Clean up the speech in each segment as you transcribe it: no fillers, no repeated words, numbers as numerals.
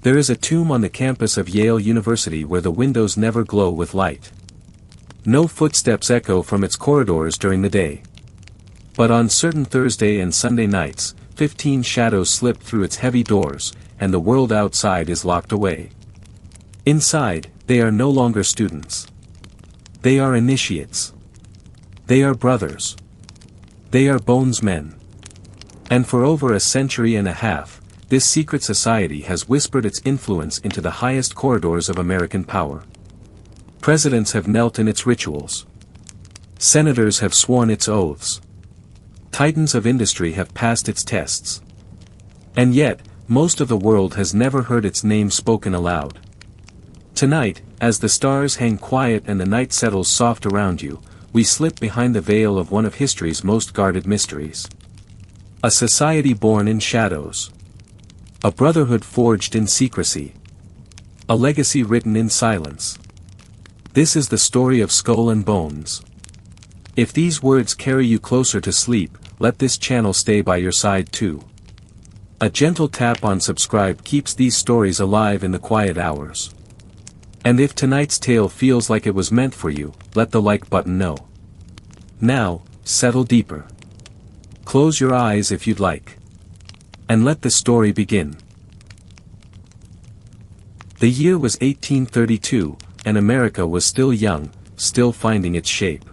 There is a tomb on the campus of Yale University where the windows never glow with light. No footsteps echo from its corridors during the day. But on certain Thursday and Sunday nights, 15 shadows slip through its heavy doors, and the world outside is locked away. Inside, they are no longer students. They are initiates. They are brothers. They are bonesmen. And for over a century and a half, this secret society has whispered its influence into the highest corridors of American power. Presidents have knelt in its rituals. Senators have sworn its oaths. Titans of industry have passed its tests. And yet, most of the world has never heard its name spoken aloud. Tonight, as the stars hang quiet and the night settles soft around you, we slip behind the veil of one of history's most guarded mysteries. A society born in shadows. A brotherhood forged in secrecy. A legacy written in silence. This is the story of Skull and Bones. If these words carry you closer to sleep, let this channel stay by your side too. A gentle tap on subscribe keeps these stories alive in the quiet hours. And if tonight's tale feels like it was meant for you, let the like button know. Now, settle deeper. Close your eyes if you'd like. And let the story begin. The year was 1832, and America was still young, still finding its shape.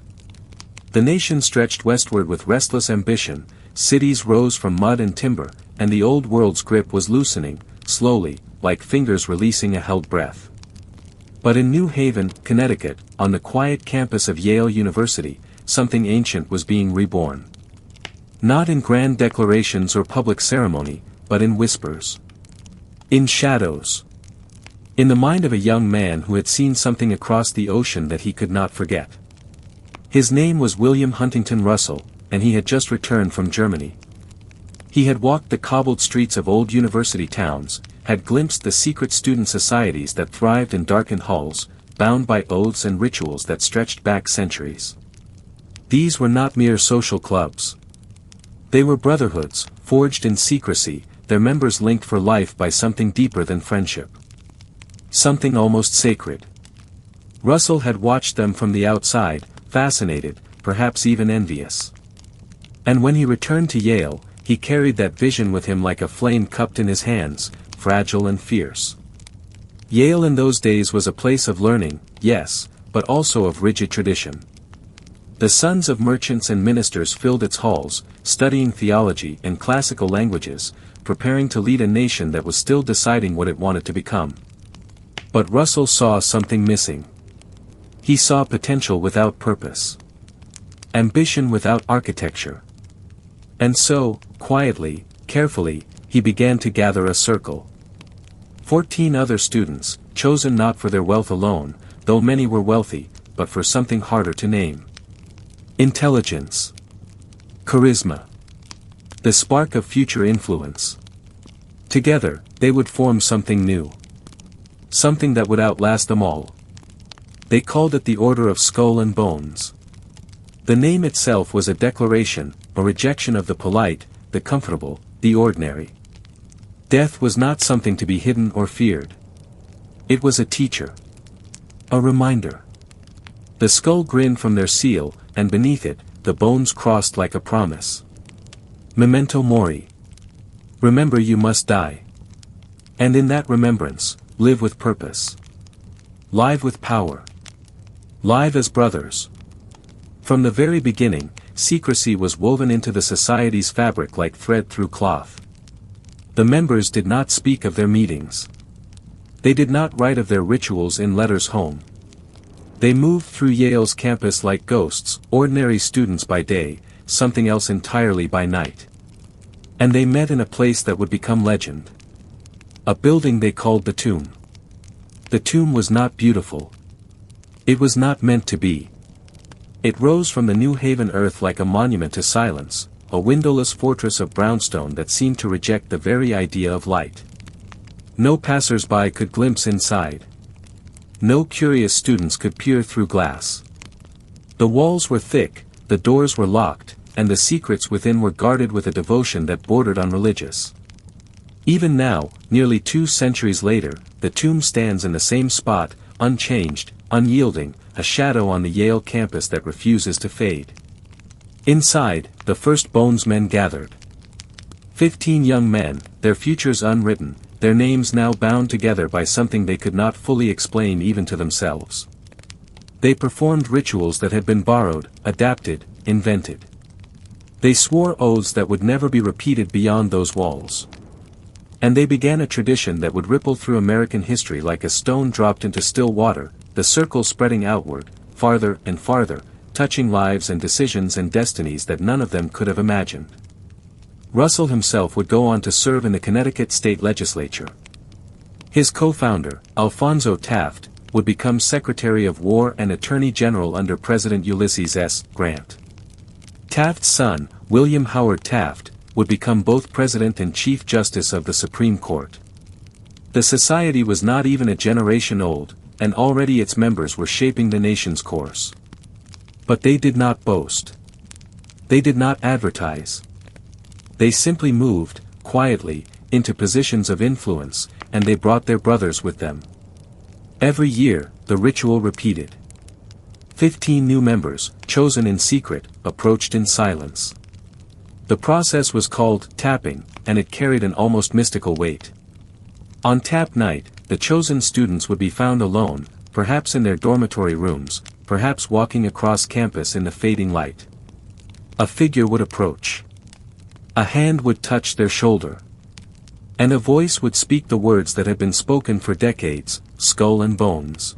The nation stretched westward with restless ambition, cities rose from mud and timber, and the old world's grip was loosening, slowly, like fingers releasing a held breath. But in New Haven, Connecticut, on the quiet campus of Yale University, something ancient was being reborn. Not in grand declarations or public ceremony, but in whispers. In shadows. In the mind of a young man who had seen something across the ocean that he could not forget. His name was William Huntington Russell, and he had just returned from Germany. He had walked the cobbled streets of old university towns, had glimpsed the secret student societies that thrived in darkened halls, bound by oaths and rituals that stretched back centuries. These were not mere social clubs. They were brotherhoods, forged in secrecy, their members linked for life by something deeper than friendship. Something almost sacred. Russell had watched them from the outside, fascinated, perhaps even envious. And when he returned to Yale, he carried that vision with him like a flame cupped in his hands, fragile and fierce. Yale in those days was a place of learning, yes, but also of rigid tradition. The sons of merchants and ministers filled its halls, studying theology and classical languages, preparing to lead a nation that was still deciding what it wanted to become. But Russell saw something missing. He saw potential without purpose. Ambition without architecture. And so, quietly, carefully, he began to gather a circle. 14 other students, chosen not for their wealth alone, though many were wealthy, but for something harder to name. Intelligence. Charisma. The spark of future influence. Together, they would form something new. Something that would outlast them all. They called it the Order of Skull and Bones. The name itself was a declaration, a rejection of the polite, the comfortable, the ordinary. Death was not something to be hidden or feared. It was a teacher. A reminder. The skull grinned from their seal, and beneath it, the bones crossed like a promise. Memento mori. Remember you must die. And in that remembrance, live with purpose. Live with power. Live as brothers. From the very beginning, secrecy was woven into the society's fabric like thread through cloth. The members did not speak of their meetings. They did not write of their rituals in letters home. They moved through Yale's campus like ghosts, ordinary students by day, something else entirely by night. And they met in a place that would become legend. A building they called the Tomb. The tomb was not beautiful. It was not meant to be. It rose from the New Haven earth like a monument to silence, a windowless fortress of brownstone that seemed to reject the very idea of light. No passers-by could glimpse inside. No curious students could peer through glass. The walls were thick, the doors were locked, and the secrets within were guarded with a devotion that bordered on religious. Even now, nearly 2 centuries later, the tomb stands in the same spot, unchanged, unyielding, a shadow on the Yale campus that refuses to fade. Inside, the first Bonesmen gathered. 15 young men, their futures unwritten, their names now bound together by something they could not fully explain even to themselves. They performed rituals that had been borrowed, adapted, invented. They swore oaths that would never be repeated beyond those walls. And they began a tradition that would ripple through American history like a stone dropped into still water, the circle spreading outward, farther and farther, touching lives and decisions and destinies that none of them could have imagined. Russell himself would go on to serve in the Connecticut state legislature. His co-founder, Alphonso Taft, would become Secretary of War and Attorney General under President Ulysses S. Grant. Taft's son, William Howard Taft, would become both President and Chief Justice of the Supreme Court. The society was not even a generation old, and already its members were shaping the nation's course. But they did not boast. They did not advertise. They simply moved, quietly, into positions of influence, and they brought their brothers with them. Every year, the ritual repeated. 15 new members, chosen in secret, approached in silence. The process was called tapping, and it carried an almost mystical weight. On tap night, the chosen students would be found alone, perhaps in their dormitory rooms, perhaps walking across campus in the fading light. A figure would approach. A hand would touch their shoulder. And a voice would speak the words that had been spoken for decades, skull and bones.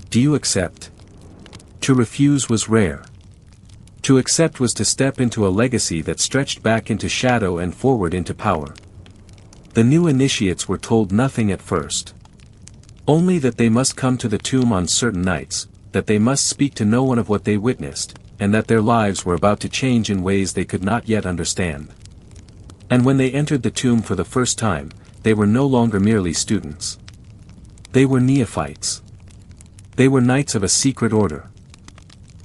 Do you accept? To refuse was rare. To accept was to step into a legacy that stretched back into shadow and forward into power. The new initiates were told nothing at first. Only that they must come to the tomb on certain nights, that they must speak to no one of what they witnessed, and that their lives were about to change in ways they could not yet understand. And when they entered the tomb for the first time, they were no longer merely students. They were neophytes. They were knights of a secret order.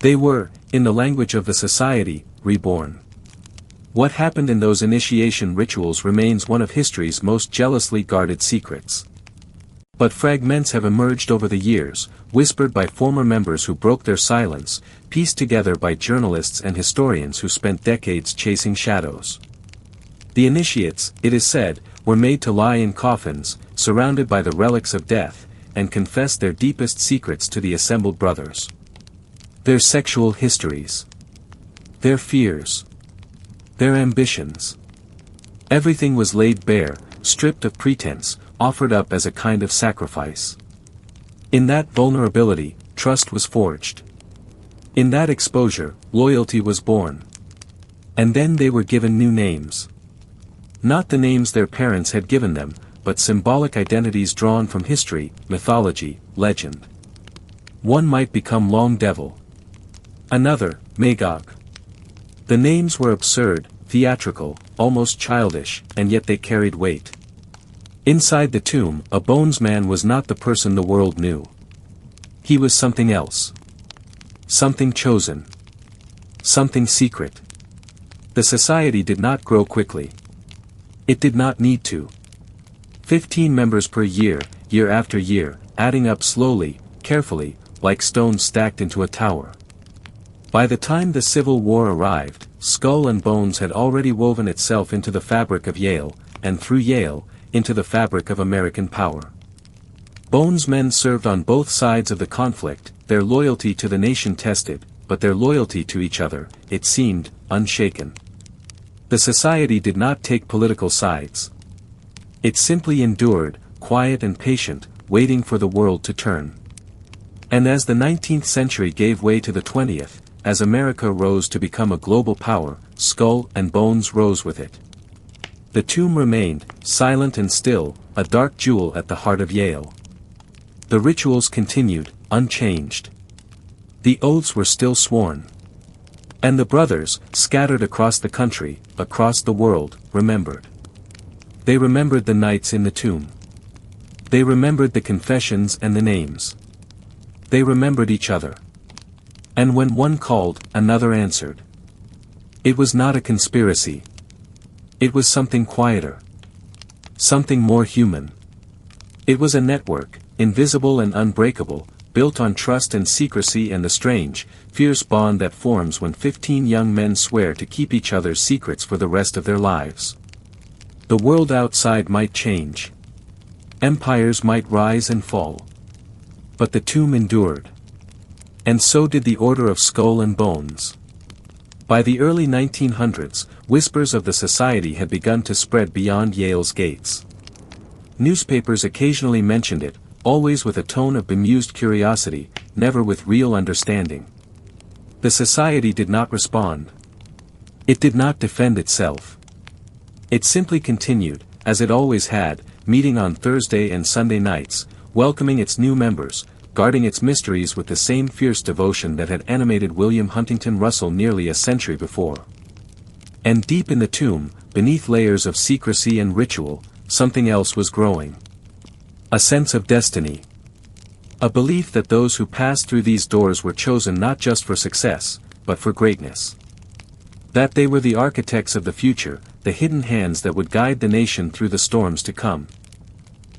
They were, in the language of the society, reborn. What happened in those initiation rituals remains one of history's most jealously guarded secrets. But fragments have emerged over the years, whispered by former members who broke their silence, pieced together by journalists and historians who spent decades chasing shadows. The initiates, it is said, were made to lie in coffins, surrounded by the relics of death, and confess their deepest secrets to the assembled brothers. Their sexual histories. Their fears. Their ambitions. Everything was laid bare, stripped of pretense, offered up as a kind of sacrifice. In that vulnerability, trust was forged. In that exposure, loyalty was born. And then they were given new names. Not the names their parents had given them, but symbolic identities drawn from history, mythology, legend. One might become Long Devil. Another, Magog. The names were absurd, theatrical, almost childish, and yet they carried weight. Inside the tomb, a Bonesman was not the person the world knew. He was something else. Something chosen. Something secret. The society did not grow quickly. It did not need to. 15 members per year, year after year, adding up slowly, carefully, like stones stacked into a tower. By the time the Civil War arrived, Skull and Bones had already woven itself into the fabric of Yale, and through Yale, into the fabric of American power. Bonesmen served on both sides of the conflict, their loyalty to the nation tested, but their loyalty to each other, it seemed, unshaken. The society did not take political sides. It simply endured, quiet and patient, waiting for the world to turn. And as the 19th century gave way to the 20th, as America rose to become a global power, Skull and Bones rose with it. The tomb remained, silent and still, a dark jewel at the heart of Yale. The rituals continued, unchanged. The oaths were still sworn. And the brothers, scattered across the country, across the world, remembered. They remembered the nights in the tomb. They remembered the confessions and the names. They remembered each other. And when one called, another answered. It was not a conspiracy. It was something quieter. something more human. It was a network, invisible and unbreakable, built on trust and secrecy and the strange, fierce bond that forms when 15 young men swear to keep each other's secrets for the rest of their lives. The world outside might change. Empires might rise and fall. But the tomb endured. And so did the Order of Skull and Bones. By the early 1900s, whispers of the society had begun to spread beyond Yale's gates. Newspapers occasionally mentioned it, always with a tone of bemused curiosity, never with real understanding. The society did not respond. It did not defend itself. It simply continued, as it always had, meeting on Thursday and Sunday nights, welcoming its new members, guarding its mysteries with the same fierce devotion that had animated William Huntington Russell nearly a century before. And deep in the tomb, beneath layers of secrecy and ritual, something else was growing. A sense of destiny. A belief that those who passed through these doors were chosen not just for success, but for greatness. That they were the architects of the future, the hidden hands that would guide the nation through the storms to come.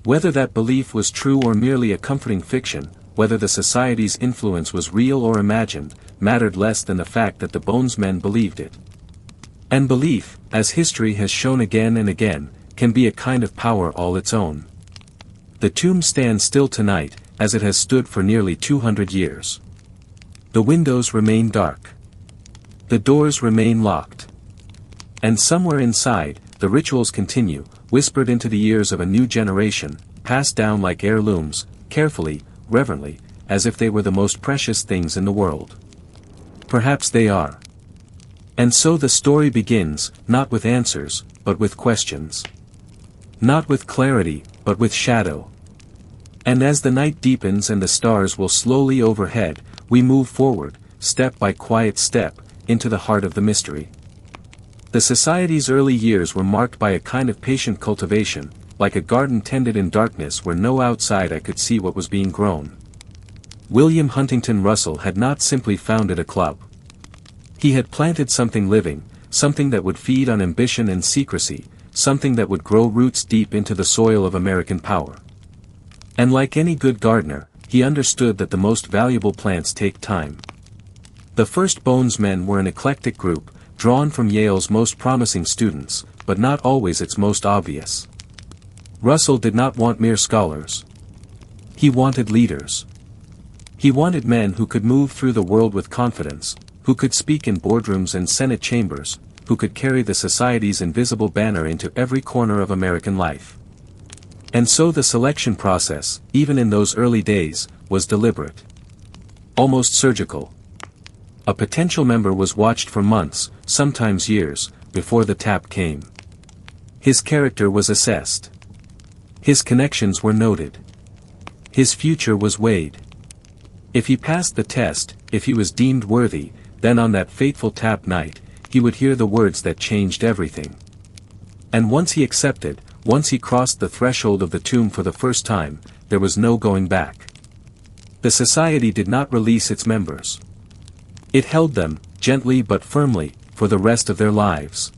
Whether that belief was true or merely a comforting fiction, whether the society's influence was real or imagined, mattered less than the fact that the Bonesmen believed it. And belief, as history has shown again and again, can be a kind of power all its own. The tomb stands still tonight, as it has stood for nearly 200 years. The windows remain dark. The doors remain locked. And somewhere inside, the rituals continue, whispered into the ears of a new generation, passed down like heirlooms, carefully, reverently, as if they were the most precious things in the world. Perhaps they are. And so the story begins, not with answers, but with questions. Not with clarity, but with shadow. And as the night deepens and the stars will slowly overhead, we move forward, step by quiet step, into the heart of the mystery. The society's early years were marked by a kind of patient cultivation, like a garden tended in darkness where no outside eye could see what was being grown. William Huntington Russell had not simply founded a club. He had planted something living, something that would feed on ambition and secrecy, something that would grow roots deep into the soil of American power. And like any good gardener, he understood that the most valuable plants take time. The first Bonesmen were an eclectic group, drawn from Yale's most promising students, but not always its most obvious. Russell did not want mere scholars. He wanted leaders. He wanted men who could move through the world with confidence, who could speak in boardrooms and Senate chambers, who could carry the society's invisible banner into every corner of American life. And so the selection process, even in those early days, was deliberate. Almost surgical. A potential member was watched for months, sometimes years, before the tap came. His character was assessed. His connections were noted. His future was weighed. If he passed the test, if he was deemed worthy, then on that fateful tap night, he would hear the words that changed everything. And once he accepted, once he crossed the threshold of the tomb for the first time, there was no going back. The society did not release its members. It held them, gently but firmly, for the rest of their lives.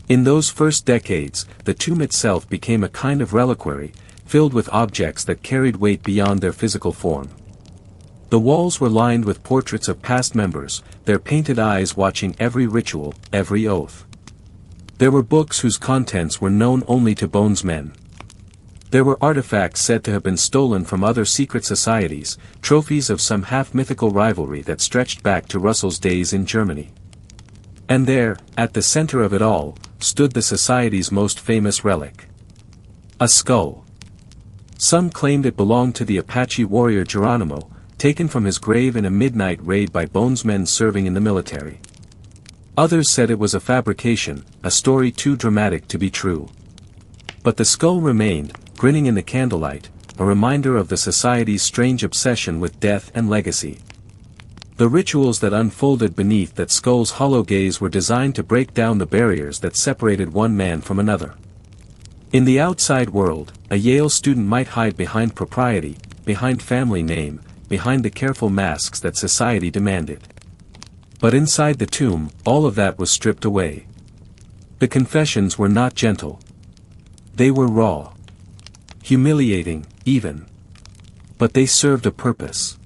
In those first decades, the tomb itself became a kind of reliquary, filled with objects that carried weight beyond their physical form. The walls were lined with portraits of past members, their painted eyes watching every ritual, every oath. There were books whose contents were known only to Bonesmen. There were artifacts said to have been stolen from other secret societies, trophies of some half-mythical rivalry that stretched back to Russell's days in Germany. And there, at the center of it all, stood the society's most famous relic. A skull. Some claimed it belonged to the Apache warrior Geronimo, taken from his grave in a midnight raid by Bonesmen serving in the military. Others said it was a fabrication, a story too dramatic to be true. But the skull remained, grinning in the candlelight, a reminder of the society's strange obsession with death and legacy. The rituals that unfolded beneath that skull's hollow gaze were designed to break down the barriers that separated one man from another. In the outside world, a Yale student might hide behind propriety, behind family name, behind the careful masks that society demanded. But inside the tomb, all of that was stripped away. The confessions were not gentle. They were raw. Humiliating, even. But they served a purpose.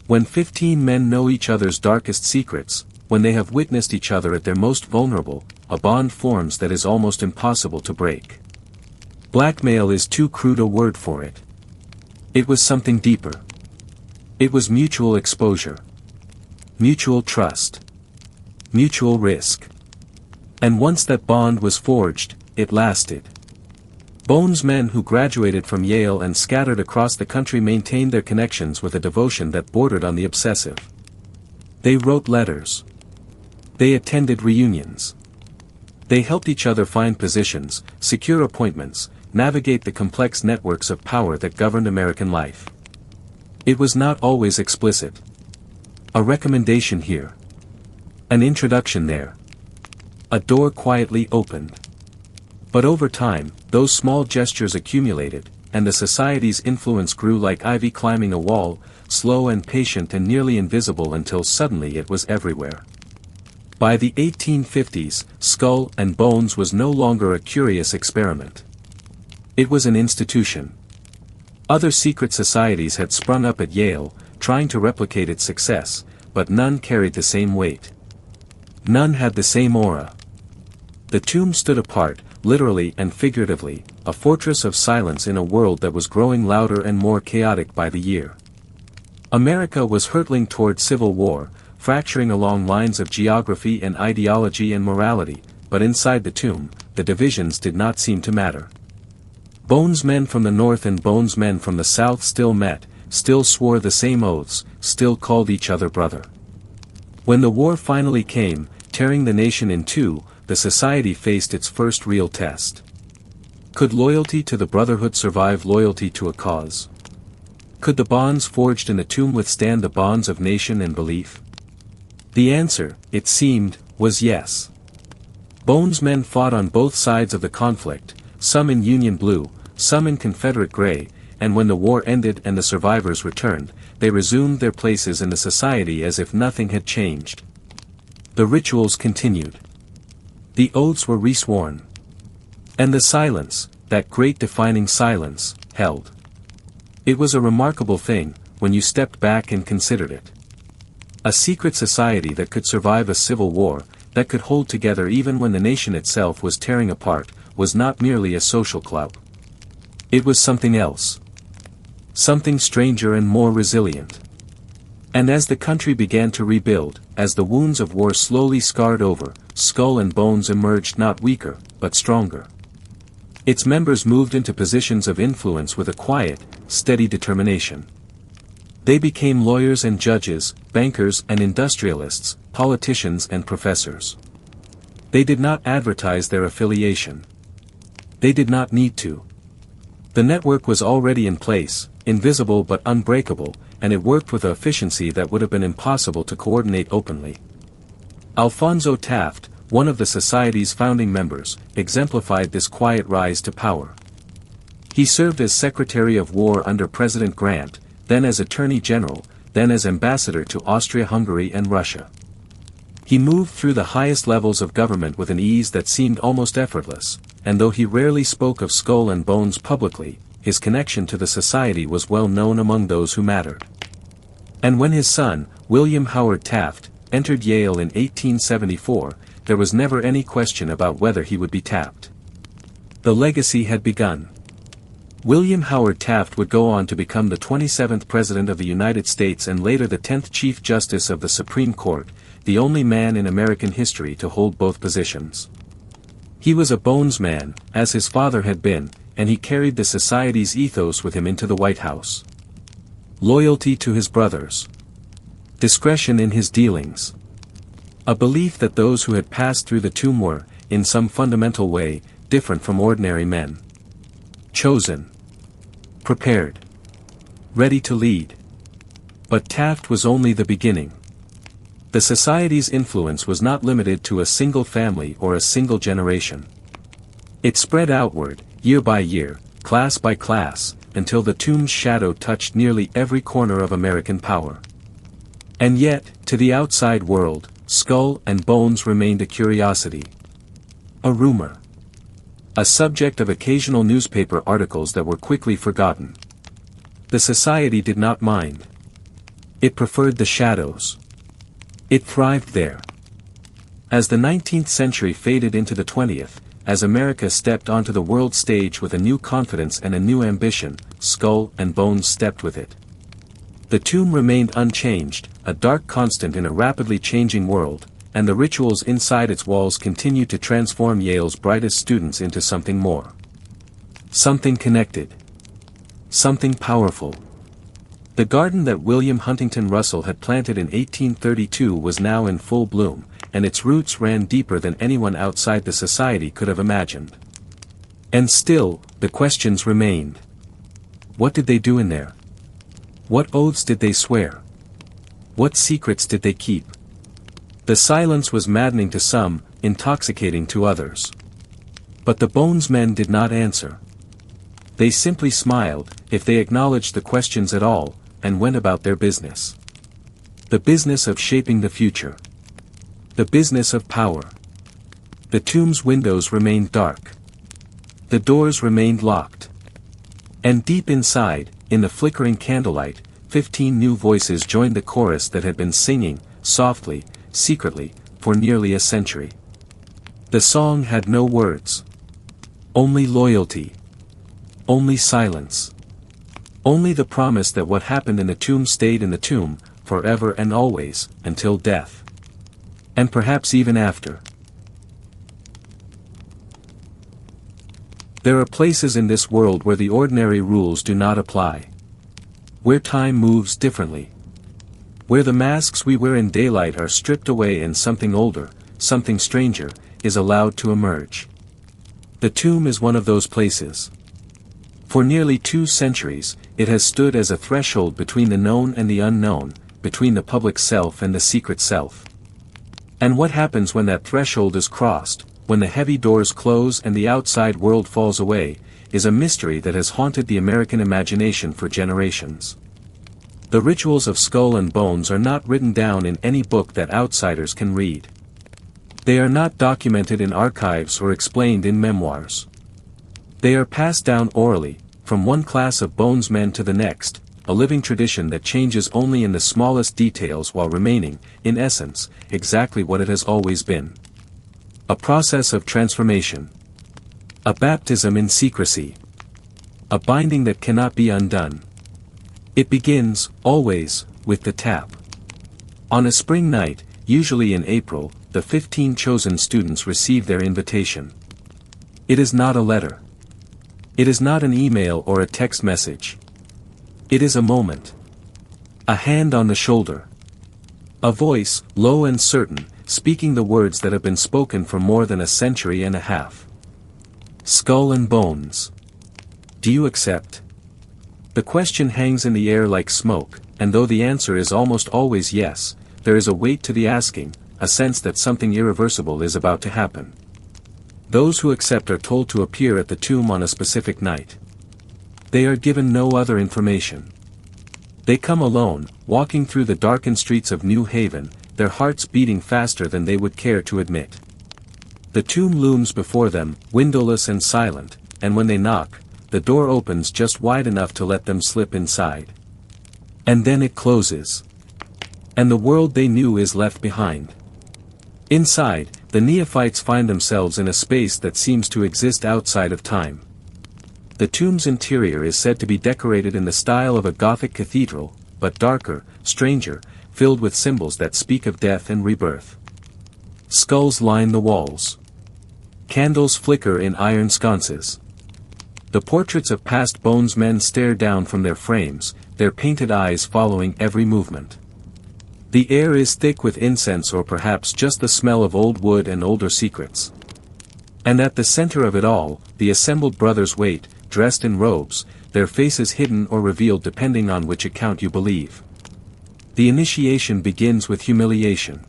When 15 men know each other's darkest secrets, when they have witnessed each other at their most vulnerable, a bond forms that is almost impossible to break. Blackmail is too crude a word for it. It was something deeper. It was mutual exposure. Mutual trust. Mutual risk. And once that bond was forged, it lasted. Bonesmen who graduated from Yale and scattered across the country maintained their connections with a devotion that bordered on the obsessive. They wrote letters. They attended reunions. They helped each other find positions, secure appointments, navigate the complex networks of power that governed American life. It was not always explicit. A recommendation here. An introduction there. A door quietly opened. But over time, those small gestures accumulated, and the society's influence grew like ivy climbing a wall, slow and patient and nearly invisible until suddenly it was everywhere. By the 1850s, Skull and Bones was no longer a curious experiment. It was an institution. Other secret societies had sprung up at Yale, trying to replicate its success, but none carried the same weight. None had the same aura. The tomb stood apart, literally and figuratively, a fortress of silence in a world that was growing louder and more chaotic by the year. America was hurtling toward civil war, fracturing along lines of geography and ideology and morality, but inside the tomb, the divisions did not seem to matter. Bonesmen from the north and bonesmen from the south still met, still swore the same oaths, still called each other brother. When the war finally came, tearing the nation in two, the society faced its first real test. Could loyalty to the brotherhood survive loyalty to a cause? Could the bonds forged in the tomb withstand the bonds of nation and belief? The answer, it seemed, was yes. Bonesmen fought on both sides of the conflict, some in Union blue, some in Confederate gray, and when the war ended and the survivors returned, they resumed their places in the society as if nothing had changed. The rituals continued. The oaths were resworn. And the silence, that great defining silence, held. It was a remarkable thing, when you stepped back and considered it. A secret society that could survive a civil war, that could hold together even when the nation itself was tearing apart, was not merely a social club. It was something else. Something stranger and more resilient. And as the country began to rebuild, as the wounds of war slowly scarred over, Skull and Bones emerged not weaker, but stronger. Its members moved into positions of influence with a quiet, steady determination. They became lawyers and judges, bankers and industrialists, politicians and professors. They did not advertise their affiliation. They did not need to. The network was already in place, invisible but unbreakable, and it worked with an efficiency that would have been impossible to coordinate openly. Alphonso Taft, one of the society's founding members, exemplified this quiet rise to power. He served as Secretary of War under President Grant, then as Attorney General, then as Ambassador to Austria-Hungary and Russia. He moved through the highest levels of government with an ease that seemed almost effortless, and though he rarely spoke of Skull and Bones publicly, his connection to the society was well known among those who mattered. And when his son, William Howard Taft, entered Yale in 1874, there was never any question about whether he would be tapped. The legacy had begun. William Howard Taft would go on to become the 27th President of the United States and later the 10th Chief Justice of the Supreme Court, the only man in American history to hold both positions. He was a Bonesman, as his father had been, and he carried the society's ethos with him into the White House. Loyalty to his brothers. Discretion in his dealings. A belief that those who had passed through the tomb were, in some fundamental way, different from ordinary men. Chosen. Prepared. Ready to lead. But Taft was only the beginning. The society's influence was not limited to a single family or a single generation. It spread outward, year by year, class by class, until the tomb's shadow touched nearly every corner of American power. And yet, to the outside world, Skull and Bones remained a curiosity. A rumor. A subject of occasional newspaper articles that were quickly forgotten. The society did not mind. It preferred the shadows. It thrived there. As the 19th century faded into the 20th, as America stepped onto the world stage with a new confidence and a new ambition, Skull and Bones stepped with it. The tomb remained unchanged, a dark constant in a rapidly changing world, and the rituals inside its walls continued to transform Yale's brightest students into something more. Something connected. Something powerful. The garden that William Huntington Russell had planted in 1832 was now in full bloom, and its roots ran deeper than anyone outside the society could have imagined. And still, the questions remained. What did they do in there? What oaths did they swear? What secrets did they keep? The silence was maddening to some, intoxicating to others. But the Bonesmen did not answer. They simply smiled, if they acknowledged the questions at all, and went about their business. The business of shaping the future. The business of power. The tomb's windows remained dark. The doors remained locked. And deep inside, in the flickering candlelight, 15 new voices joined the chorus that had been singing, softly, secretly, for nearly a century. The song had no words. Only loyalty. Only silence. Only the promise that what happened in the tomb stayed in the tomb, forever and always, until death. And perhaps even after. There are places in this world where the ordinary rules do not apply. Where time moves differently. Where the masks we wear in daylight are stripped away and something older, something stranger, is allowed to emerge. The tomb is one of those places. For nearly 2 centuries, it has stood as a threshold between the known and the unknown, between the public self and the secret self. And what happens when that threshold is crossed, when the heavy doors close and the outside world falls away, is a mystery that has haunted the American imagination for generations. The rituals of Skull and Bones are not written down in any book that outsiders can read. They are not documented in archives or explained in memoirs. They are passed down orally, from one class of bonesmen to the next, a living tradition that changes only in the smallest details while remaining, in essence, exactly what it has always been. A process of transformation. A baptism in secrecy. A binding that cannot be undone. It begins, always, with the tap. On a spring night, usually in April, the 15 chosen students receive their invitation. It is not a letter. It is not an email or a text message. It is a moment. A hand on the shoulder. A voice, low and certain, speaking the words that have been spoken for more than a century and a half. Skull and Bones. Do you accept? The question hangs in the air like smoke, and though the answer is almost always yes, there is a weight to the asking, a sense that something irreversible is about to happen. Those who accept are told to appear at the tomb on a specific night. They are given no other information. They come alone, walking through the darkened streets of New Haven, their hearts beating faster than they would care to admit. The tomb looms before them, windowless and silent, and when they knock, the door opens just wide enough to let them slip inside. And then it closes. And the world they knew is left behind. Inside, the neophytes find themselves in a space that seems to exist outside of time. The tomb's interior is said to be decorated in the style of a Gothic cathedral, but darker, stranger, filled with symbols that speak of death and rebirth. Skulls line the walls. Candles flicker in iron sconces. The portraits of past bonesmen stare down from their frames, their painted eyes following every movement. The air is thick with incense or perhaps just the smell of old wood and older secrets. And at the center of it all, the assembled brothers wait, dressed in robes, their faces hidden or revealed depending on which account you believe. The initiation begins with humiliation.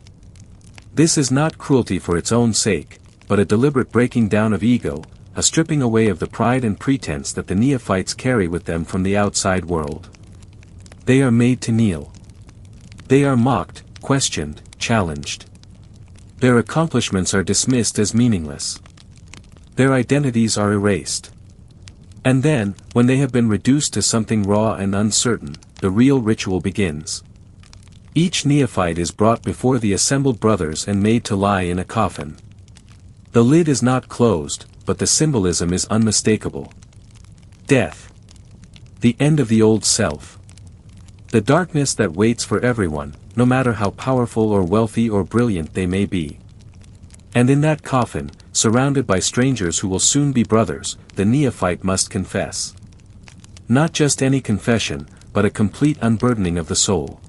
This is not cruelty for its own sake, but a deliberate breaking down of ego, a stripping away of the pride and pretense that the neophytes carry with them from the outside world. They are made to kneel. They are mocked, questioned, challenged. Their accomplishments are dismissed as meaningless. Their identities are erased. And then, when they have been reduced to something raw and uncertain, the real ritual begins. Each neophyte is brought before the assembled brothers and made to lie in a coffin. The lid is not closed, but the symbolism is unmistakable. Death. The end of the old self. The darkness that waits for everyone, no matter how powerful or wealthy or brilliant they may be. And in that coffin, surrounded by strangers who will soon be brothers, the neophyte must confess. Not just any confession, but a complete unburdening of the soul.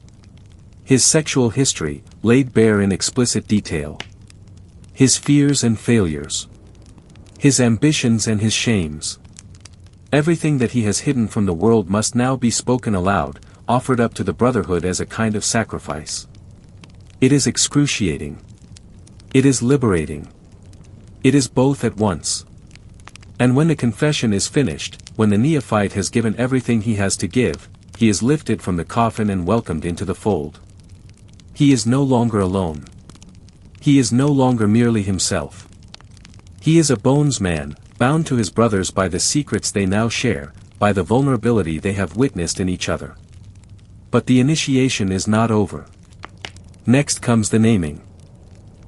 His sexual history, laid bare in explicit detail. His fears and failures. His ambitions and his shames. Everything that he has hidden from the world must now be spoken aloud, offered up to the brotherhood as a kind of sacrifice. It is excruciating. It is liberating. It is both at once. And when the confession is finished, when the neophyte has given everything he has to give, he is lifted from the coffin and welcomed into the fold. He is no longer alone. He is no longer merely himself. He is a Bonesman, bound to his brothers by the secrets they now share, by the vulnerability they have witnessed in each other. But the initiation is not over. Next comes the naming.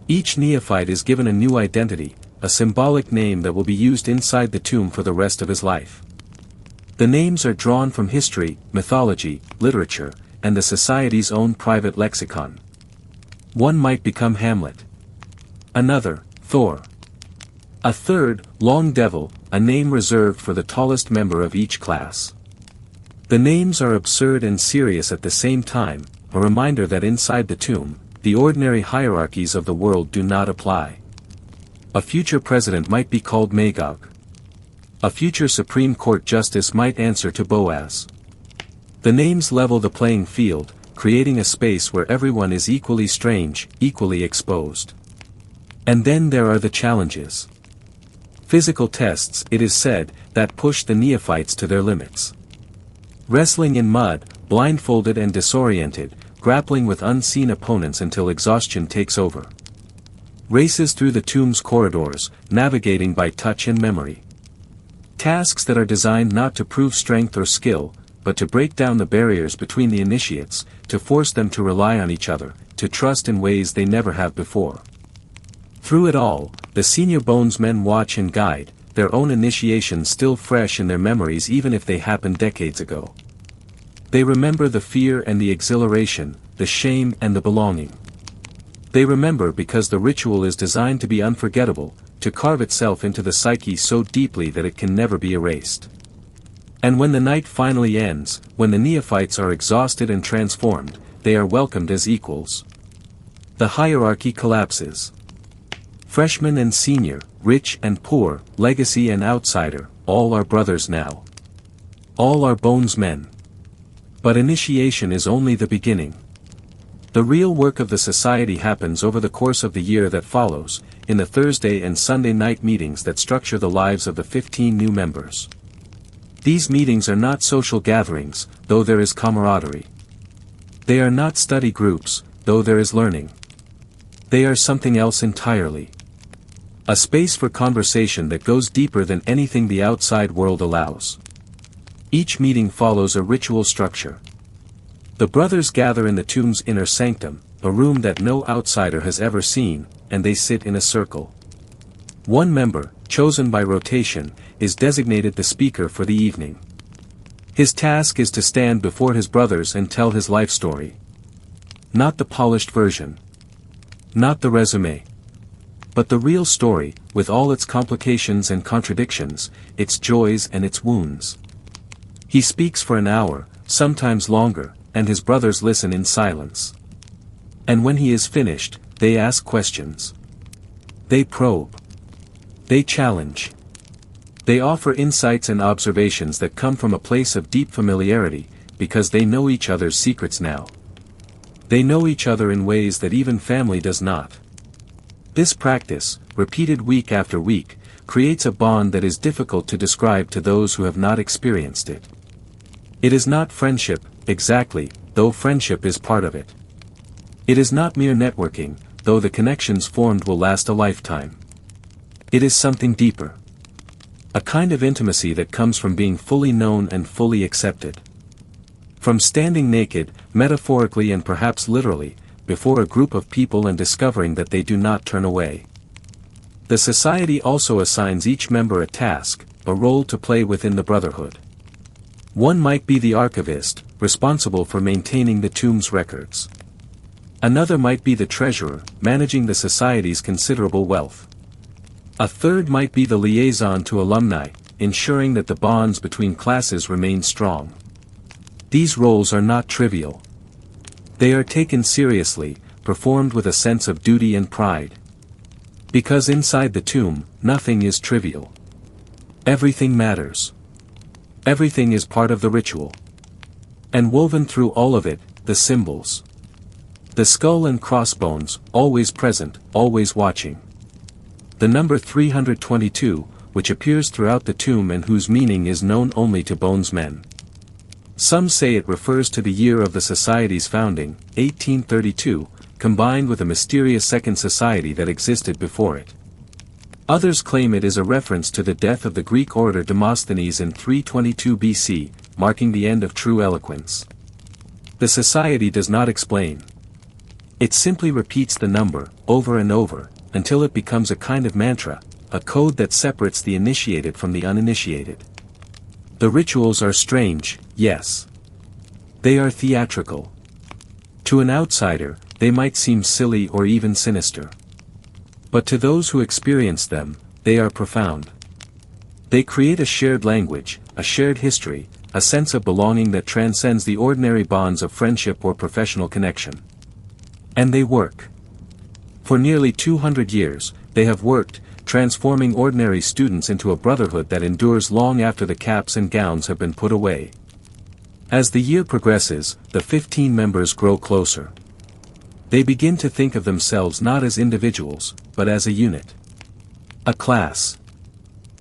Each neophyte is given a new identity, a symbolic name that will be used inside the tomb for the rest of his life. The names are drawn from history, mythology, literature, and the society's own private lexicon. One might become Hamlet. Another, Thor. A third, Long Devil, a name reserved for the tallest member of each class. The names are absurd and serious at the same time, a reminder that inside the tomb, the ordinary hierarchies of the world do not apply. A future president might be called Magog. A future Supreme Court justice might answer to Boaz. The names level the playing field, creating a space where everyone is equally strange, equally exposed. And then there are the challenges. Physical tests, it is said, that push the neophytes to their limits. Wrestling in mud, blindfolded and disoriented, grappling with unseen opponents until exhaustion takes over. Races through the tomb's corridors, navigating by touch and memory. Tasks that are designed not to prove strength or skill, but to break down the barriers between the initiates, to force them to rely on each other, to trust in ways they never have before. Through it all, the senior Bonesmen watch and guide, their own initiation still fresh in their memories even if they happened decades ago. They remember the fear and the exhilaration, the shame and the belonging. They remember because the ritual is designed to be unforgettable, to carve itself into the psyche so deeply that it can never be erased. And when the night finally ends, when the neophytes are exhausted and transformed, they are welcomed as equals. The hierarchy collapses. Freshman and senior, rich and poor, legacy and outsider, all are brothers now. All are Bonesmen. But initiation is only the beginning. The real work of the society happens over the course of the year that follows, in the Thursday and Sunday night meetings that structure the lives of the 15 new members. These meetings are not social gatherings, though there is camaraderie. They are not study groups, though there is learning. They are something else entirely. A space for conversation that goes deeper than anything the outside world allows. Each meeting follows a ritual structure. The brothers gather in the tomb's inner sanctum, a room that no outsider has ever seen, and they sit in a circle. One member, chosen by rotation, is designated the speaker for the evening. His task is to stand before his brothers and tell his life story. Not the polished version. Not the resume. But the real story, with all its complications and contradictions, its joys and its wounds. He speaks for an hour, sometimes longer, and his brothers listen in silence. And when he is finished, they ask questions. They probe. They challenge. They offer insights and observations that come from a place of deep familiarity, because they know each other's secrets now. They know each other in ways that even family does not. This practice, repeated week after week, creates a bond that is difficult to describe to those who have not experienced it. It is not friendship, exactly, though friendship is part of it. It is not mere networking, though the connections formed will last a lifetime. It is something deeper. A kind of intimacy that comes from being fully known and fully accepted. From standing naked, metaphorically and perhaps literally, before a group of people and discovering that they do not turn away. The society also assigns each member a task, a role to play within the brotherhood. One might be the archivist, responsible for maintaining the tomb's records. Another might be the treasurer, managing the society's considerable wealth. A third might be the liaison to alumni, ensuring that the bonds between classes remain strong. These roles are not trivial. They are taken seriously, performed with a sense of duty and pride. Because inside the tomb, nothing is trivial. Everything matters. Everything is part of the ritual. And woven through all of it, the symbols. The skull and crossbones, always present, always watching. The number 322, which appears throughout the tomb and whose meaning is known only to Bonesmen. Some say it refers to the year of the society's founding, 1832, combined with a mysterious second society that existed before it. Others claim it is a reference to the death of the Greek orator Demosthenes in 322 BC, marking the end of true eloquence. The society does not explain. It simply repeats the number, over and over, until it becomes a kind of mantra, a code that separates the initiated from the uninitiated. The rituals are strange, yes. They are theatrical. To an outsider, they might seem silly or even sinister. But to those who experience them, they are profound. They create a shared language, a shared history, a sense of belonging that transcends the ordinary bonds of friendship or professional connection. And they work. For nearly 200 years, they have worked, transforming ordinary students into a brotherhood that endures long after the caps and gowns have been put away. As the year progresses, the 15 members grow closer. They begin to think of themselves not as individuals, but as a unit. A class.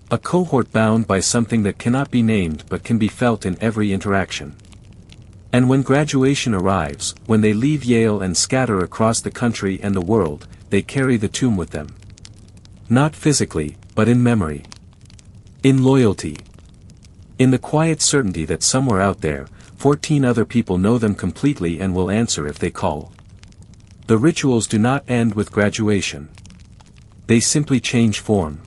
A cohort bound by something that cannot be named but can be felt in every interaction. And when graduation arrives, when they leave Yale and scatter across the country and the world, they carry the tomb with them. Not physically, but in memory. In loyalty. In the quiet certainty that somewhere out there, 14 other people know them completely and will answer if they call. The rituals do not end with graduation. They simply change form.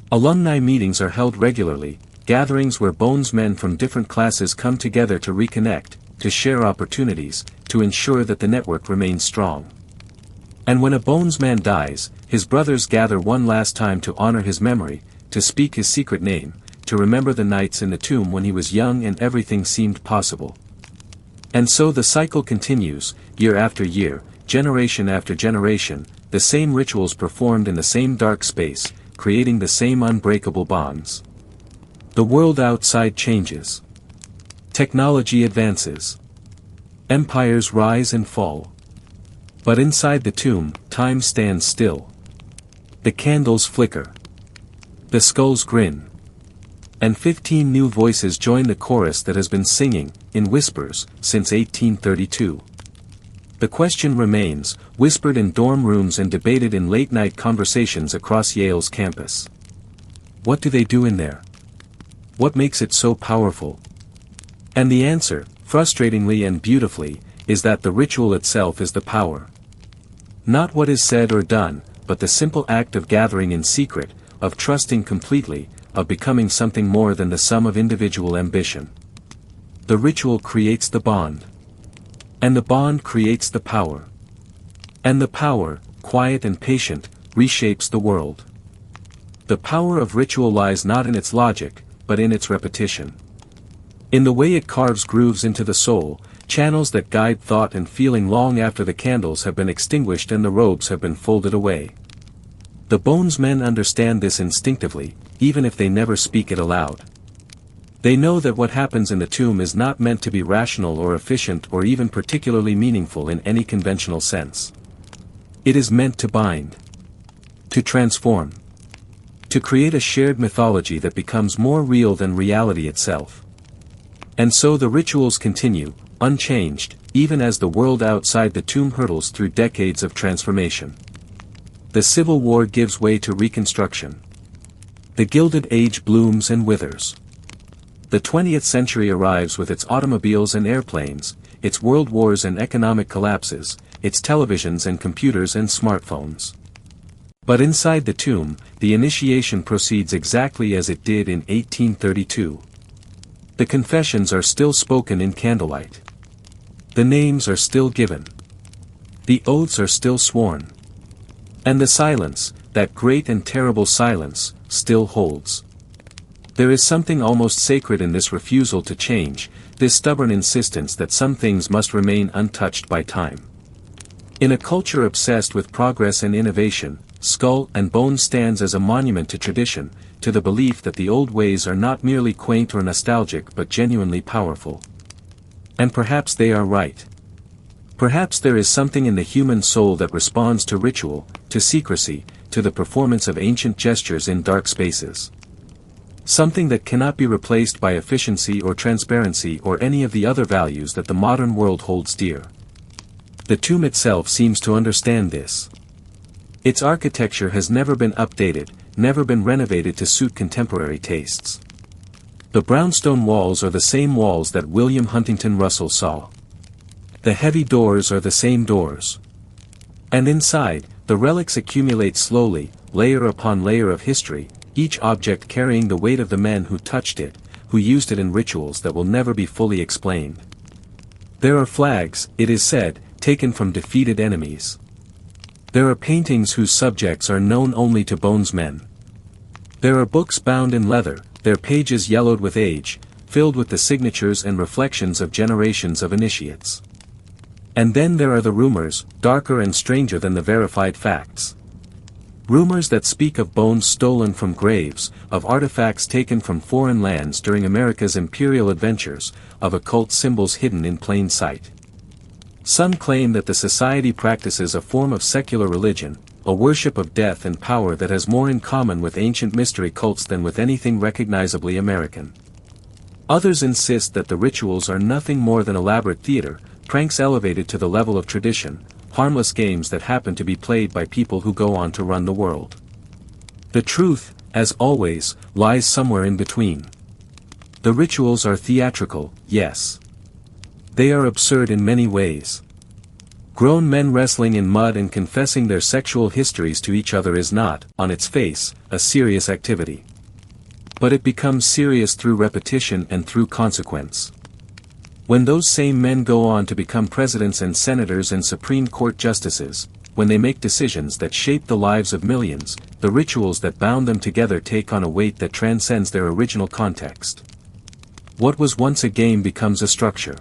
Alumni meetings are held regularly, gatherings where Bonesmen from different classes come together to reconnect, to share opportunities, to ensure that the network remains strong. And when a Bonesman dies, his brothers gather one last time to honor his memory, to speak his secret name, to remember the nights in the tomb when he was young and everything seemed possible. And so the cycle continues, year after year, generation after generation, the same rituals performed in the same dark space, creating the same unbreakable bonds. The world outside changes. Technology advances. Empires rise and fall. But inside the tomb, time stands still. The candles flicker. The skulls grin. And 15 new voices join the chorus that has been singing, in whispers, since 1832. The question remains, whispered in dorm rooms and debated in late-night conversations across Yale's campus. What do they do in there? What makes it so powerful? And the answer, frustratingly and beautifully, is that the ritual itself is the power. Not what is said or done, but the simple act of gathering in secret, of trusting completely, of becoming something more than the sum of individual ambition. The ritual creates the bond. And the bond creates the power. And the power, quiet and patient, reshapes the world. The power of ritual lies not in its logic, but in its repetition. In the way it carves grooves into the soul, channels that guide thought and feeling long after the candles have been extinguished and the robes have been folded away. The Bonesmen understand this instinctively, even if they never speak it aloud. They know that what happens in the tomb is not meant to be rational or efficient or even particularly meaningful in any conventional sense. It is meant to bind. To transform. To create a shared mythology that becomes more real than reality itself. And so the rituals continue, unchanged, even as the world outside the tomb hurtles through decades of transformation. The Civil War gives way to Reconstruction. The Gilded Age blooms and withers. The 20th century arrives with its automobiles and airplanes, its world wars and economic collapses, its televisions and computers and smartphones. But inside the tomb, the initiation proceeds exactly as it did in 1832. The confessions are still spoken in candlelight. The names are still given. The oaths are still sworn. And the silence, that great and terrible silence, still holds. There is something almost sacred in this refusal to change, this stubborn insistence that some things must remain untouched by time. In a culture obsessed with progress and innovation, Skull and Bones stands as a monument to tradition, to the belief that the old ways are not merely quaint or nostalgic but genuinely powerful. And perhaps they are right. Perhaps there is something in the human soul that responds to ritual, to secrecy, to the performance of ancient gestures in dark spaces. Something that cannot be replaced by efficiency or transparency or any of the other values that the modern world holds dear. The tomb itself seems to understand this. Its architecture has never been updated, never been renovated to suit contemporary tastes. The brownstone walls are the same walls that William Huntington Russell saw. The heavy doors are the same doors. And inside, the relics accumulate slowly, layer upon layer of history, each object carrying the weight of the men who touched it, who used it in rituals that will never be fully explained. There are flags, it is said, taken from defeated enemies. There are paintings whose subjects are known only to Bonesmen. There are books bound in leather, their pages yellowed with age, filled with the signatures and reflections of generations of initiates. And then there are the rumors, darker and stranger than the verified facts. Rumors that speak of bones stolen from graves, of artifacts taken from foreign lands during America's imperial adventures, of occult symbols hidden in plain sight. Some claim that the society practices a form of secular religion, a worship of death and power that has more in common with ancient mystery cults than with anything recognizably American. Others insist that the rituals are nothing more than elaborate theater, pranks elevated to the level of tradition, harmless games that happen to be played by people who go on to run the world. The truth, as always, lies somewhere in between. The rituals are theatrical, yes. They are absurd in many ways. Grown men wrestling in mud and confessing their sexual histories to each other is not, on its face, a serious activity. But it becomes serious through repetition and through consequence. When those same men go on to become presidents and senators and Supreme Court justices, when they make decisions that shape the lives of millions, the rituals that bound them together take on a weight that transcends their original context. What was once a game becomes a structure.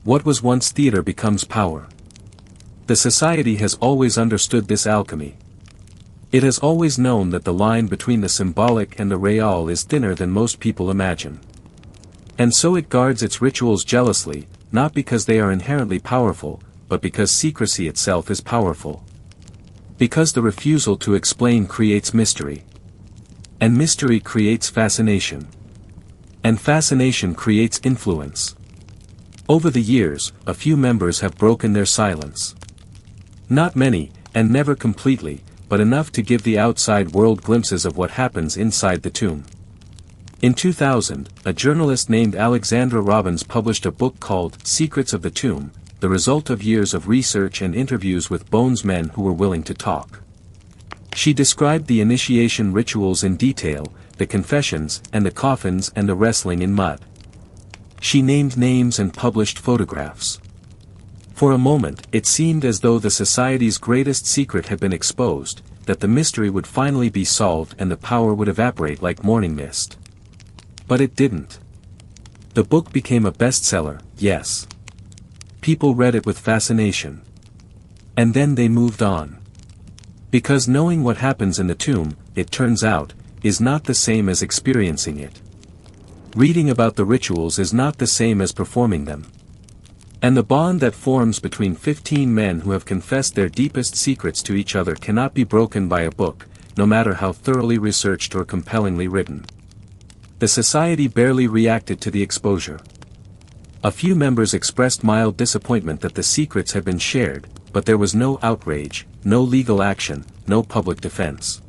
What was once theater becomes power. The society has always understood this alchemy. It has always known that the line between the symbolic and the real is thinner than most people imagine. And so it guards its rituals jealously, not because they are inherently powerful, but because secrecy itself is powerful. Because the refusal to explain creates mystery. And mystery creates fascination. And fascination creates influence. Over the years, a few members have broken their silence. Not many, and never completely, but enough to give the outside world glimpses of what happens inside the tomb. In 2000, a journalist named Alexandra Robbins published a book called Secrets of the Tomb, the result of years of research and interviews with Bonesmen who were willing to talk. She described the initiation rituals in detail, the confessions and the coffins and the wrestling in mud. She named names and published photographs. For a moment, it seemed as though the society's greatest secret had been exposed, that the mystery would finally be solved and the power would evaporate like morning mist. But it didn't. The book became a bestseller, yes. People read it with fascination. And then they moved on. Because knowing what happens in the tomb, it turns out, is not the same as experiencing it. Reading about the rituals is not the same as performing them. And the bond that forms between 15 men who have confessed their deepest secrets to each other cannot be broken by a book, no matter how thoroughly researched or compellingly written. The society barely reacted to the exposure. A few members expressed mild disappointment that the secrets had been shared, but there was no outrage, no legal action, no public defense.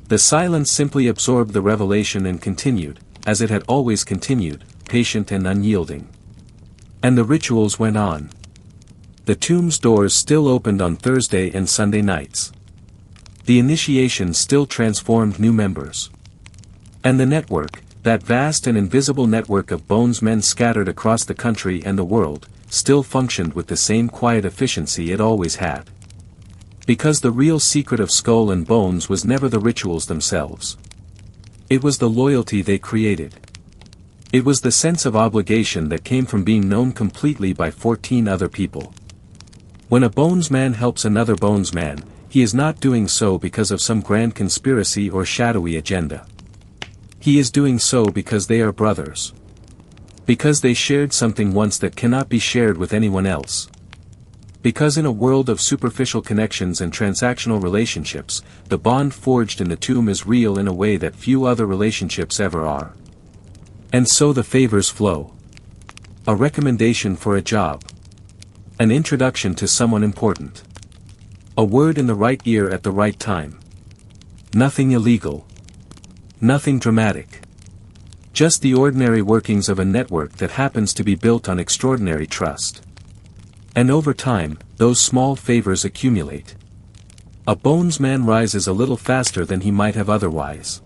The silence simply absorbed the revelation and continued, as it had always continued, patient and unyielding. And the rituals went on. The tomb's doors still opened on Thursday and Sunday nights. The initiation still transformed new members. And the network, that vast and invisible network of Bonesmen scattered across the country and the world, still functioned with the same quiet efficiency it always had. Because the real secret of Skull and Bones was never the rituals themselves. It was the loyalty they created. It was the sense of obligation that came from being known completely by 14 other people. When a Bonesman helps another Bonesman, he is not doing so because of some grand conspiracy or shadowy agenda. He is doing so because they are brothers. Because they shared something once that cannot be shared with anyone else. Because in a world of superficial connections and transactional relationships, the bond forged in the tomb is real in a way that few other relationships ever are. And so the favors flow. A recommendation for a job. An introduction to someone important. A word in the right ear at the right time. Nothing illegal. Nothing dramatic. Just the ordinary workings of a network that happens to be built on extraordinary trust. And over time, those small favors accumulate. A Bonesman rises a little faster than he might have otherwise.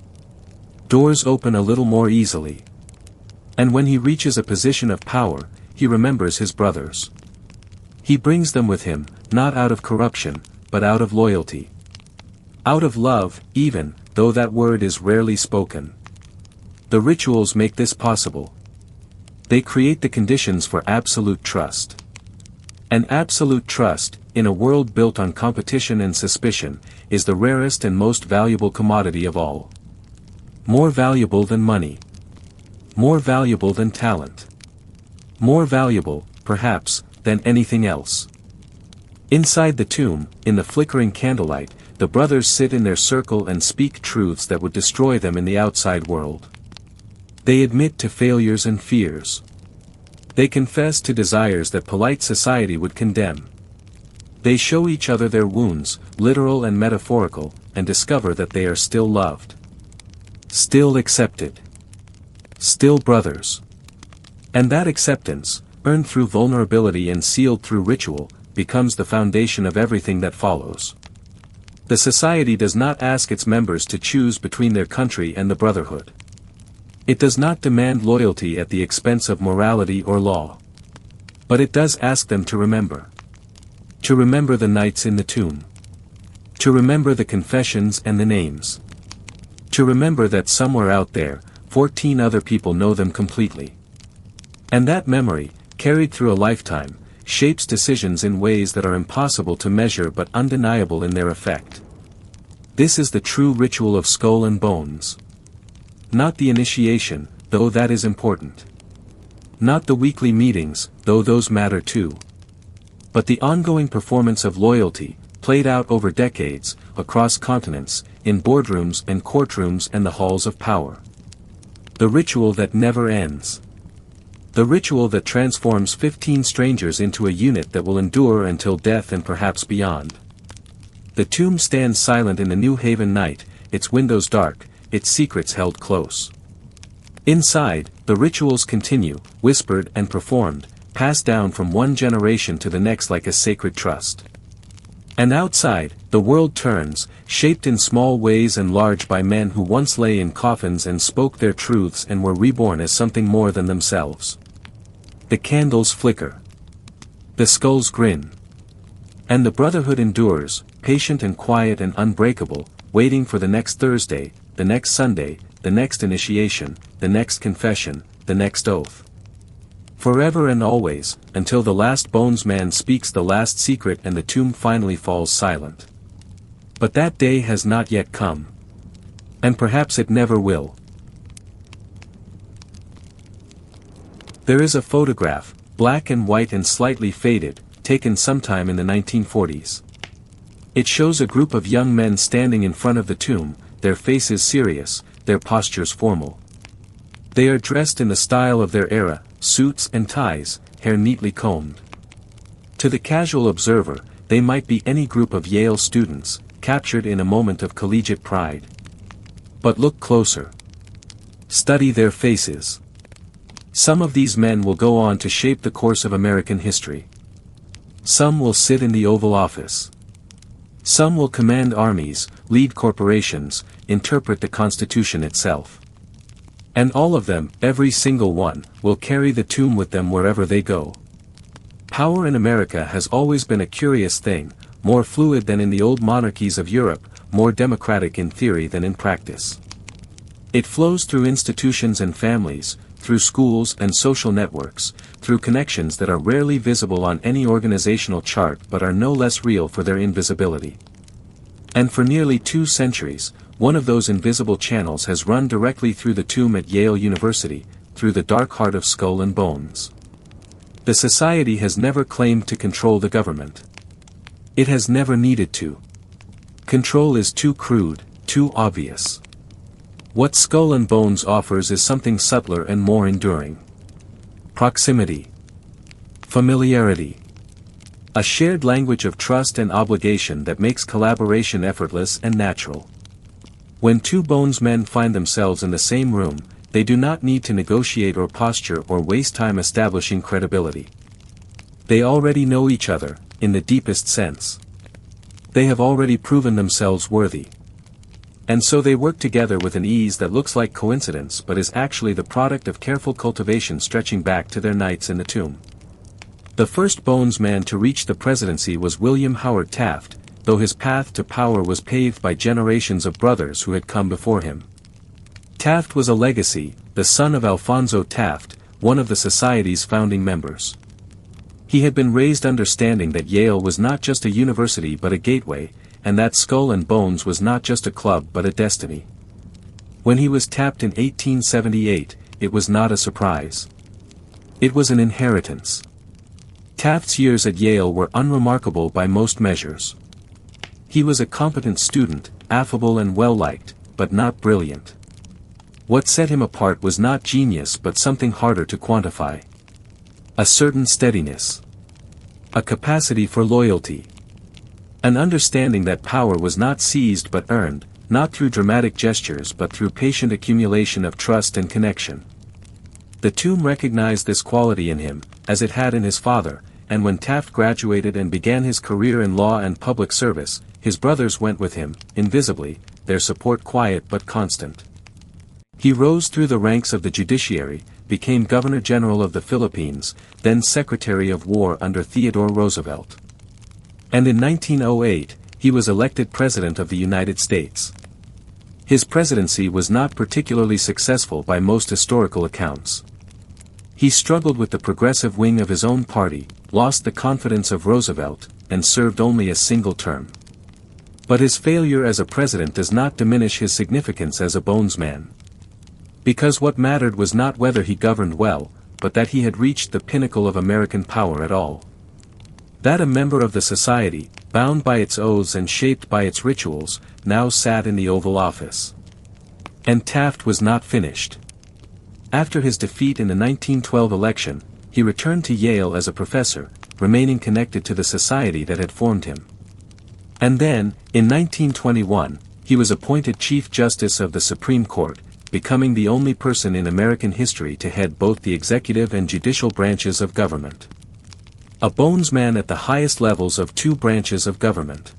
Doors open a little more easily. And when he reaches a position of power, he remembers his brothers. He brings them with him, not out of corruption, but out of loyalty. Out of love, even, though that word is rarely spoken. The rituals make this possible. They create the conditions for absolute trust. And absolute trust, in a world built on competition and suspicion, is the rarest and most valuable commodity of all. More valuable than money. More valuable than talent. More valuable, perhaps, than anything else. Inside the tomb, in the flickering candlelight, the brothers sit in their circle and speak truths that would destroy them in the outside world. They admit to failures and fears. They confess to desires that polite society would condemn. They show each other their wounds, literal and metaphorical, and discover that they are still loved. Still accepted. Still brothers. And that acceptance, earned through vulnerability and sealed through ritual, becomes the foundation of everything that follows. The society does not ask its members to choose between their country and the brotherhood. It does not demand loyalty at the expense of morality or law. But it does ask them to remember. To remember the nights in the tomb. To remember the confessions and the names. To remember that somewhere out there, 14 other people know them completely. And that memory, carried through a lifetime, shapes decisions in ways that are impossible to measure but undeniable in their effect. This is the true ritual of Skull and Bones. Not the initiation, though that is important. Not the weekly meetings, though those matter too. But the ongoing performance of loyalty, played out over decades, across continents, in boardrooms and courtrooms and the halls of power. The ritual that never ends. The ritual that transforms 15 strangers into a unit that will endure until death and perhaps beyond. The tomb stands silent in the New Haven night, its windows dark, its secrets held close. Inside, the rituals continue, whispered and performed, passed down from one generation to the next like a sacred trust. And outside, the world turns, shaped in small ways and large by men who once lay in coffins and spoke their truths and were reborn as something more than themselves. The candles flicker. The skulls grin. And the brotherhood endures, patient and quiet and unbreakable, waiting for the next Thursday, the next Sunday, the next initiation, the next confession, the next oath. Forever and always, until the last Bonesman speaks the last secret and the tomb finally falls silent. But that day has not yet come. And perhaps it never will. There is a photograph, black and white and slightly faded, taken sometime in the 1940s. It shows a group of young men standing in front of the tomb, their faces serious, their postures formal. They are dressed in the style of their era, suits and ties, hair neatly combed. To the casual observer, they might be any group of Yale students, captured in a moment of collegiate pride. But look closer. Study their faces. Some of these men will go on to shape the course of American history. Some will sit in the Oval Office. Some will command armies, lead corporations, interpret the Constitution itself. And all of them, every single one, will carry the tomb with them wherever they go. Power in America has always been a curious thing, more fluid than in the old monarchies of Europe, more democratic in theory than in practice. It flows through institutions and families, through schools and social networks, through connections that are rarely visible on any organizational chart but are no less real for their invisibility. And for nearly 2 centuries, one of those invisible channels has run directly through the tomb at Yale University, through the dark heart of Skull and Bones. The society has never claimed to control the government. It has never needed to. Control is too crude, too obvious. What Skull and Bones offers is something subtler and more enduring. Proximity. Familiarity. A shared language of trust and obligation that makes collaboration effortless and natural. When 2 Bonesmen find themselves in the same room, they do not need to negotiate or posture or waste time establishing credibility. They already know each other, in the deepest sense. They have already proven themselves worthy. And so they work together with an ease that looks like coincidence but is actually the product of careful cultivation stretching back to their nights in the tomb. The first Bonesman to reach the presidency was William Howard Taft, though his path to power was paved by generations of brothers who had come before him. Taft was a legacy, the son of Alphonso Taft, one of the society's founding members. He had been raised understanding that Yale was not just a university but a gateway, and that Skull and Bones was not just a club but a destiny. When he was tapped in 1878, it was not a surprise. It was an inheritance. Taft's years at Yale were unremarkable by most measures. He was a competent student, affable and well-liked, but not brilliant. What set him apart was not genius but something harder to quantify. A certain steadiness. A capacity for loyalty. An understanding that power was not seized but earned, not through dramatic gestures but through patient accumulation of trust and connection. The tomb recognized this quality in him, as it had in his father, and when Taft graduated and began his career in law and public service, his brothers went with him, invisibly, their support quiet but constant. He rose through the ranks of the judiciary, became Governor General of the Philippines, then Secretary of War under Theodore Roosevelt. And in 1908, he was elected President of the United States. His presidency was not particularly successful by most historical accounts. He struggled with the progressive wing of his own party, lost the confidence of Roosevelt, and served only a single term. But his failure as a president does not diminish his significance as a Bonesman. Because what mattered was not whether he governed well, but that he had reached the pinnacle of American power at all. That a member of the society, bound by its oaths and shaped by its rituals, now sat in the Oval Office. And Taft was not finished. After his defeat in the 1912 election, he returned to Yale as a professor, remaining connected to the society that had formed him. And then, in 1921, he was appointed Chief Justice of the Supreme Court, becoming the only person in American history to head both the executive and judicial branches of government. A Bonesman at the highest levels of 2 branches of government.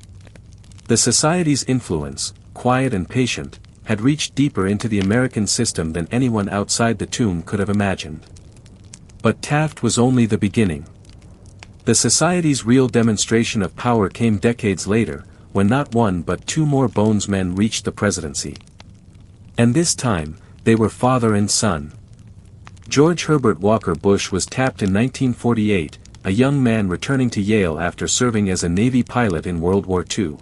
The society's influence, quiet and patient, had reached deeper into the American system than anyone outside the tomb could have imagined. But Taft was only the beginning. The society's real demonstration of power came decades later, when not 1 but 2 more Bonesmen reached the presidency. And this time, they were father and son. George Herbert Walker Bush was tapped in 1948, a young man returning to Yale after serving as a Navy pilot in World War II.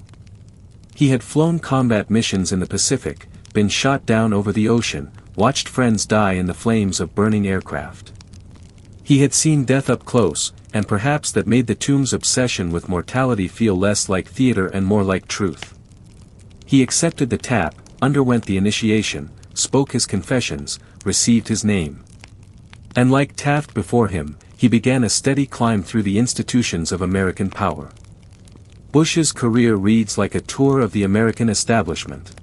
He had flown combat missions in the Pacific, been shot down over the ocean, watched friends die in the flames of burning aircraft. He had seen death up close, and perhaps that made the tomb's obsession with mortality feel less like theater and more like truth. He accepted the tap, underwent the initiation, spoke his confessions, received his name. And like Taft before him, he began a steady climb through the institutions of American power. Bush's career reads like a tour of the American establishment.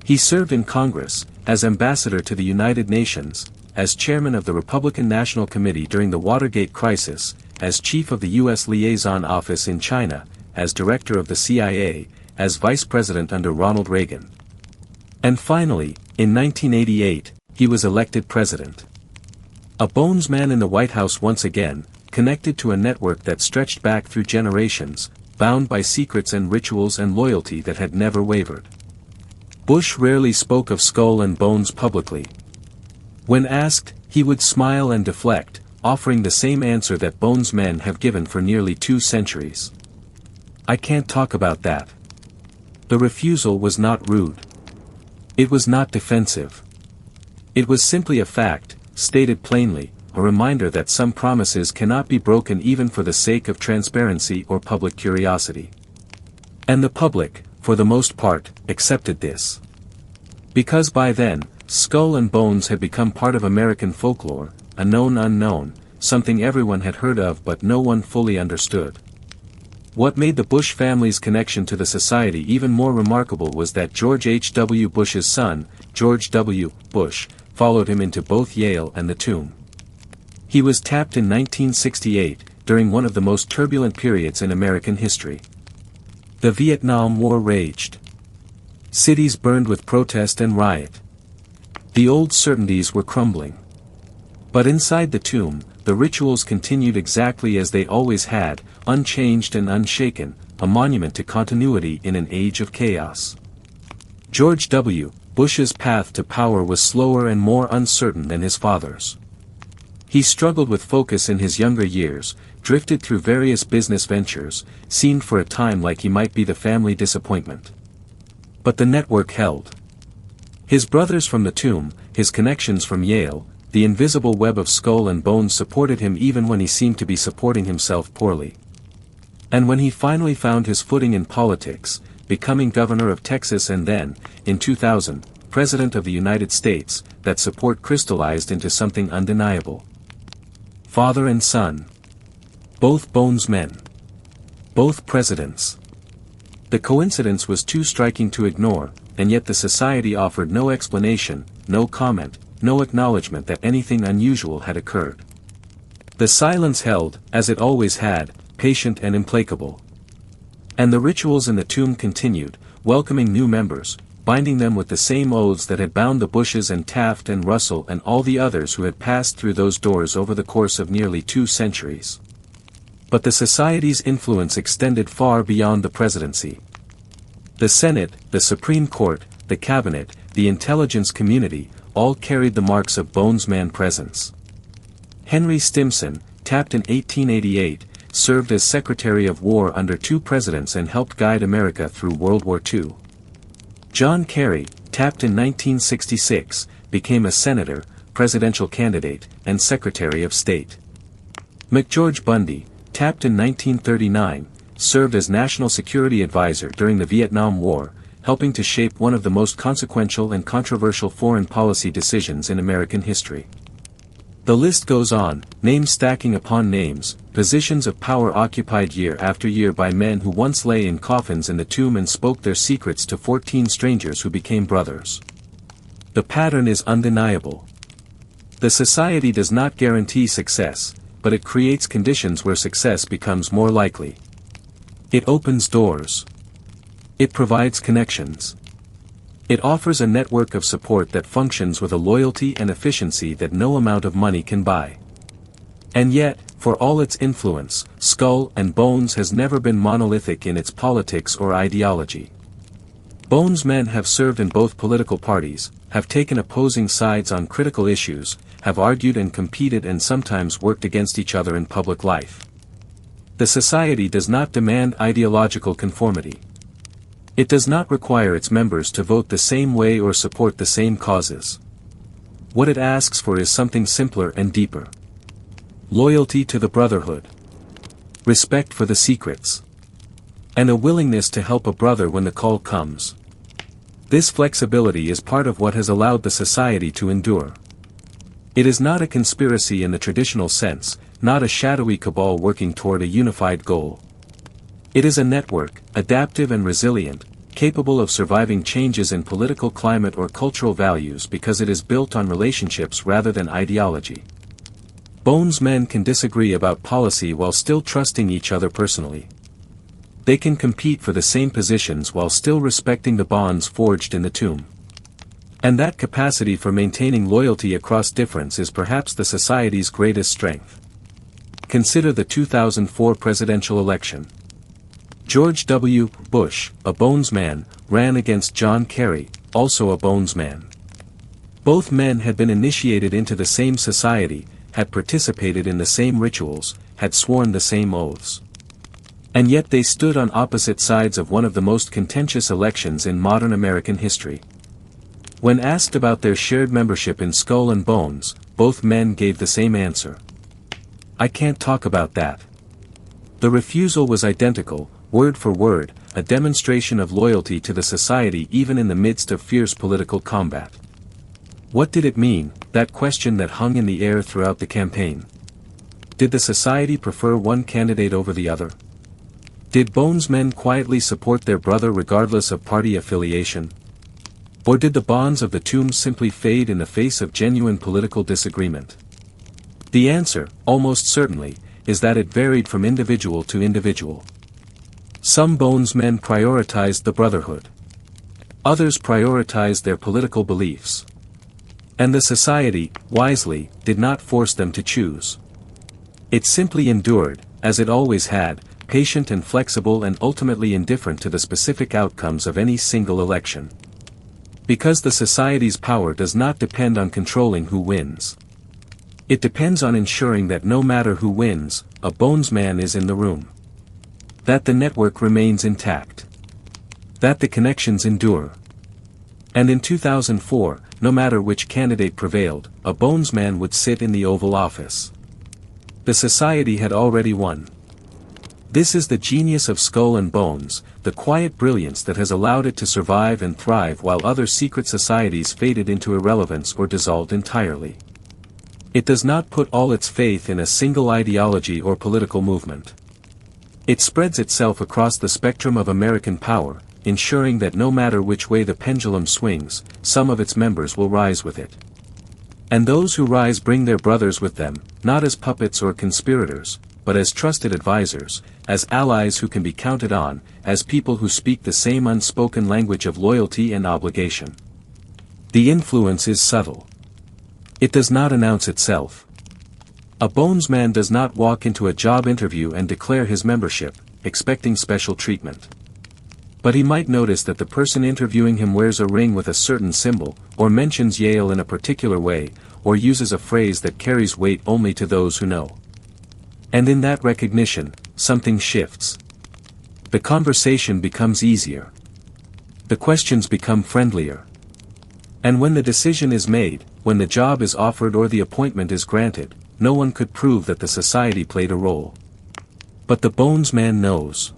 He served in Congress, as ambassador to the United Nations, as chairman of the Republican National Committee during the Watergate crisis, as chief of the U.S. Liaison Office in China, as director of the CIA, as vice president under Ronald Reagan. And finally, in 1988, he was elected president. A Bonesman in the White House once again, connected to a network that stretched back through generations, bound by secrets and rituals and loyalty that had never wavered. Bush rarely spoke of Skull and Bones publicly. When asked, he would smile and deflect, offering the same answer that Bonesmen have given for nearly 2 centuries. "I can't talk about that." The refusal was not rude. It was not defensive. It was simply a fact, stated plainly, a reminder that some promises cannot be broken even for the sake of transparency or public curiosity. And the public, for the most part, accepted this. Because by then, Skull and Bones had become part of American folklore, a known unknown, something everyone had heard of but no one fully understood. What made the Bush family's connection to the society even more remarkable was that George H.W. Bush's son, George W. Bush, followed him into both Yale and the tomb. He was tapped in 1968, during one of the most turbulent periods in American history. The Vietnam War raged. Cities burned with protest and riot. The old certainties were crumbling. But inside the tomb, the rituals continued exactly as they always had, unchanged and unshaken, a monument to continuity in an age of chaos. George W. Bush's path to power was slower and more uncertain than his father's. He struggled with focus in his younger years, drifted through various business ventures, seemed for a time like he might be the family disappointment. But the network held. His brothers from the tomb, his connections from Yale, the invisible web of Skull and Bones supported him even when he seemed to be supporting himself poorly. And when he finally found his footing in politics, becoming governor of Texas and then, in 2000, President of the United States, that support crystallized into something undeniable. Father and son. Both Bonesmen. Both presidents. The coincidence was too striking to ignore, and yet the society offered no explanation, no comment, no acknowledgement that anything unusual had occurred. The silence held, as it always had, patient and implacable. And the rituals in the tomb continued, welcoming new members, binding them with the same oaths that had bound the Bushes and Taft and Russell and all the others who had passed through those doors over the course of nearly 2 centuries. But the society's influence extended far beyond the presidency. The Senate, the Supreme Court, the Cabinet, the intelligence community, all carried the marks of Bonesman presence. Henry Stimson, tapped in 1888, served as Secretary of War under 2 presidents and helped guide America through World War II. John Kerry, tapped in 1966, became a senator, presidential candidate, and Secretary of State. McGeorge Bundy, tapped in 1939, served as National Security Advisor during the Vietnam War, helping to shape one of the most consequential and controversial foreign policy decisions in American history. The list goes on, names stacking upon names, positions of power occupied year after year by men who once lay in coffins in the tomb and spoke their secrets to 14 strangers who became brothers. The pattern is undeniable. The society does not guarantee success, but it creates conditions where success becomes more likely. It opens doors. It provides connections. It offers a network of support that functions with a loyalty and efficiency that no amount of money can buy. And yet, for all its influence, Skull and Bones has never been monolithic in its politics or ideology. Bonesmen have served in both political parties, have taken opposing sides on critical issues, have argued and competed and sometimes worked against each other in public life. The society does not demand ideological conformity. It does not require its members to vote the same way or support the same causes. What it asks for is something simpler and deeper. Loyalty to the brotherhood. Respect for the secrets. And a willingness to help a brother when the call comes. This flexibility is part of what has allowed the society to endure. It is not a conspiracy in the traditional sense, not a shadowy cabal working toward a unified goal. It is a network, adaptive and resilient, capable of surviving changes in political climate or cultural values because it is built on relationships rather than ideology. Bonesmen can disagree about policy while still trusting each other personally. They can compete for the same positions while still respecting the bonds forged in the tomb. And that capacity for maintaining loyalty across difference is perhaps the society's greatest strength. Consider the 2004 presidential election. George W. Bush, a Bonesman, ran against John Kerry, also a Bonesman. Both men had been initiated into the same society, had participated in the same rituals, had sworn the same oaths. And yet they stood on opposite sides of one of the most contentious elections in modern American history. When asked about their shared membership in Skull and Bones, both men gave the same answer. "I can't talk about that." The refusal was identical, word for word, a demonstration of loyalty to the society even in the midst of fierce political combat. What did it mean, that question that hung in the air throughout the campaign? Did the society prefer one candidate over the other? Did Bonesmen quietly support their brother regardless of party affiliation? Or did the bonds of the tomb simply fade in the face of genuine political disagreement? The answer, almost certainly, is that it varied from individual to individual. Some Bonesmen prioritized the brotherhood. Others prioritized their political beliefs. And the society, wisely, did not force them to choose. It simply endured, as it always had, patient and flexible and ultimately indifferent to the specific outcomes of any single election. Because the society's power does not depend on controlling who wins. It depends on ensuring that no matter who wins, a Bonesman is in the room. That the network remains intact. That the connections endure. And in 2004, no matter which candidate prevailed, a Bonesman would sit in the Oval Office. The society had already won. This is the genius of Skull and Bones, the quiet brilliance that has allowed it to survive and thrive while other secret societies faded into irrelevance or dissolved entirely. It does not put all its faith in a single ideology or political movement. It spreads itself across the spectrum of American power, ensuring that no matter which way the pendulum swings, some of its members will rise with it. And those who rise bring their brothers with them, not as puppets or conspirators, but as trusted advisors, as allies who can be counted on, as people who speak the same unspoken language of loyalty and obligation. The influence is subtle. It does not announce itself. A Bonesman does not walk into a job interview and declare his membership, expecting special treatment. But he might notice that the person interviewing him wears a ring with a certain symbol, or mentions Yale in a particular way, or uses a phrase that carries weight only to those who know. And in that recognition, something shifts. The conversation becomes easier. The questions become friendlier. And when the decision is made, when the job is offered or the appointment is granted, no one could prove that the society played a role. But the Bonesman knows.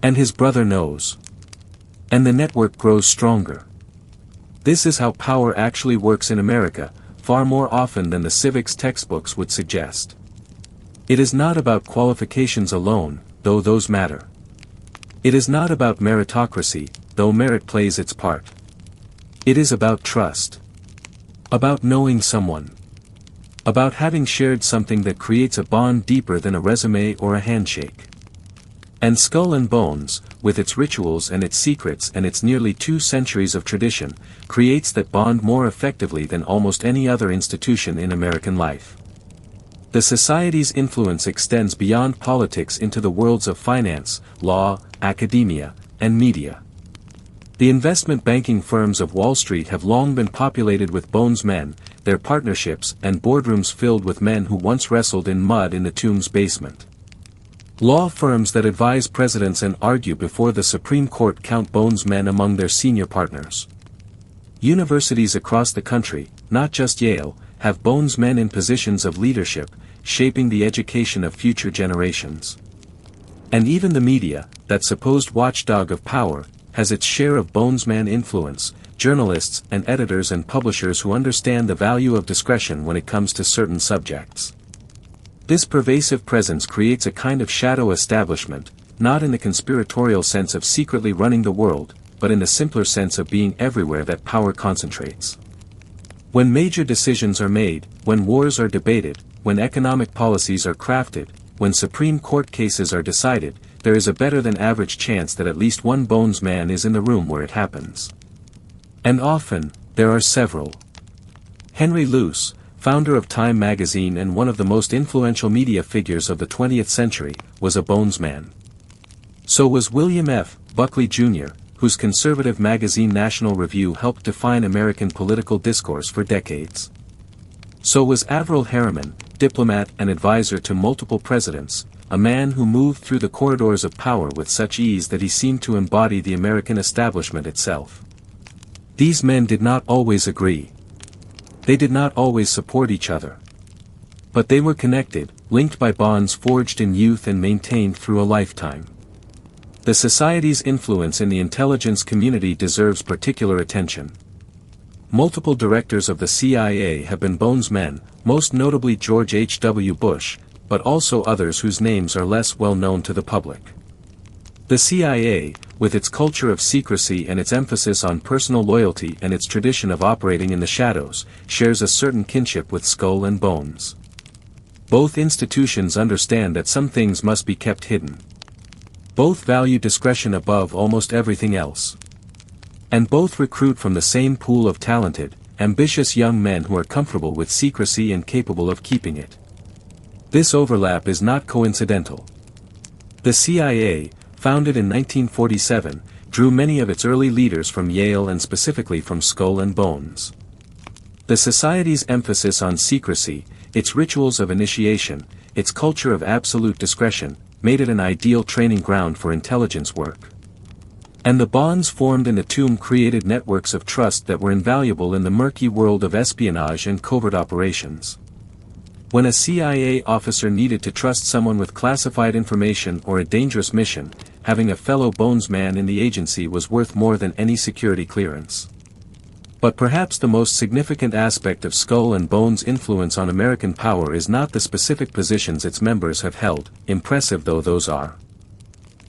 And his brother knows. And the network grows stronger. This is how power actually works in America, far more often than the civics textbooks would suggest. It is not about qualifications alone, though those matter. It is not about meritocracy, though merit plays its part. It is about trust. About knowing someone. About having shared something that creates a bond deeper than a resume or a handshake. And Skull and Bones, with its rituals and its secrets and its nearly 2 centuries of tradition, creates that bond more effectively than almost any other institution in American life. The society's influence extends beyond politics into the worlds of finance, law, academia, and media. The investment banking firms of Wall Street have long been populated with Bonesmen, their partnerships and boardrooms filled with men who once wrestled in mud in the tomb's basement. Law firms that advise presidents and argue before the Supreme Court count Bonesmen among their senior partners. Universities across the country, not just Yale, have Bonesmen in positions of leadership, shaping the education of future generations. And even the media, that supposed watchdog of power, has its share of Bonesman influence, journalists and editors and publishers who understand the value of discretion when it comes to certain subjects. This pervasive presence creates a kind of shadow establishment, not in the conspiratorial sense of secretly running the world, but in the simpler sense of being everywhere that power concentrates. When major decisions are made, when wars are debated, when economic policies are crafted, when Supreme Court cases are decided, there is a better than average chance that at least one Bones man is in the room where it happens. And often, there are several. Henry Luce, founder of Time magazine and one of the most influential media figures of the 20th century, was a Bones man. So was William F. Buckley Jr., whose conservative magazine National Review helped define American political discourse for decades. So was Averell Harriman, diplomat and advisor to multiple presidents, a man who moved through the corridors of power with such ease that he seemed to embody the American establishment itself. These men did not always agree. They did not always support each other. But they were connected, linked by bonds forged in youth and maintained through a lifetime. The society's influence in the intelligence community deserves particular attention. Multiple directors of the CIA have been Bones men, most notably George H. W. Bush, but also others whose names are less well known to the public. The CIA, with its culture of secrecy and its emphasis on personal loyalty and its tradition of operating in the shadows, shares a certain kinship with Skull and Bones. Both institutions understand that some things must be kept hidden. Both value discretion above almost everything else. And both recruit from the same pool of talented, ambitious young men who are comfortable with secrecy and capable of keeping it. This overlap is not coincidental. The CIA, founded in 1947, drew many of its early leaders from Yale and specifically from Skull and Bones. The society's emphasis on secrecy, its rituals of initiation, its culture of absolute discretion, made it an ideal training ground for intelligence work. And the bonds formed in the tomb created networks of trust that were invaluable in the murky world of espionage and covert operations. When a CIA officer needed to trust someone with classified information or a dangerous mission, having a fellow Bones man in the agency was worth more than any security clearance. But perhaps the most significant aspect of Skull and Bones' influence on American power is not the specific positions its members have held, impressive though those are.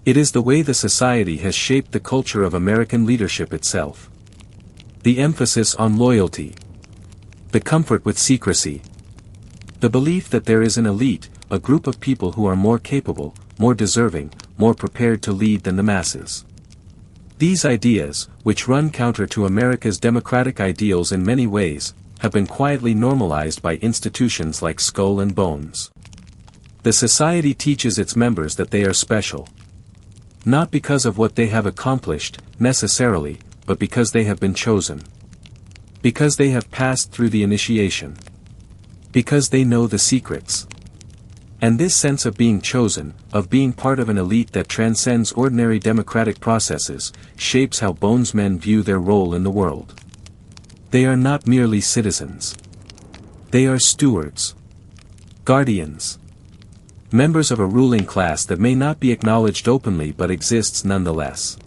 It is the way the society has shaped the culture of American leadership itself. The emphasis on loyalty. The comfort with secrecy. The belief that there is an elite, a group of people who are more capable, more deserving, more prepared to lead than the masses. These ideas, which run counter to America's democratic ideals in many ways, have been quietly normalized by institutions like Skull and Bones. The society teaches its members that they are special. Not because of what they have accomplished, necessarily, but because they have been chosen. Because they have passed through the initiation. Because they know the secrets. And this sense of being chosen, of being part of an elite that transcends ordinary democratic processes, shapes how Bones men view their role in the world. They are not merely citizens. They are stewards. Guardians. Members of a ruling class that may not be acknowledged openly but exists nonetheless.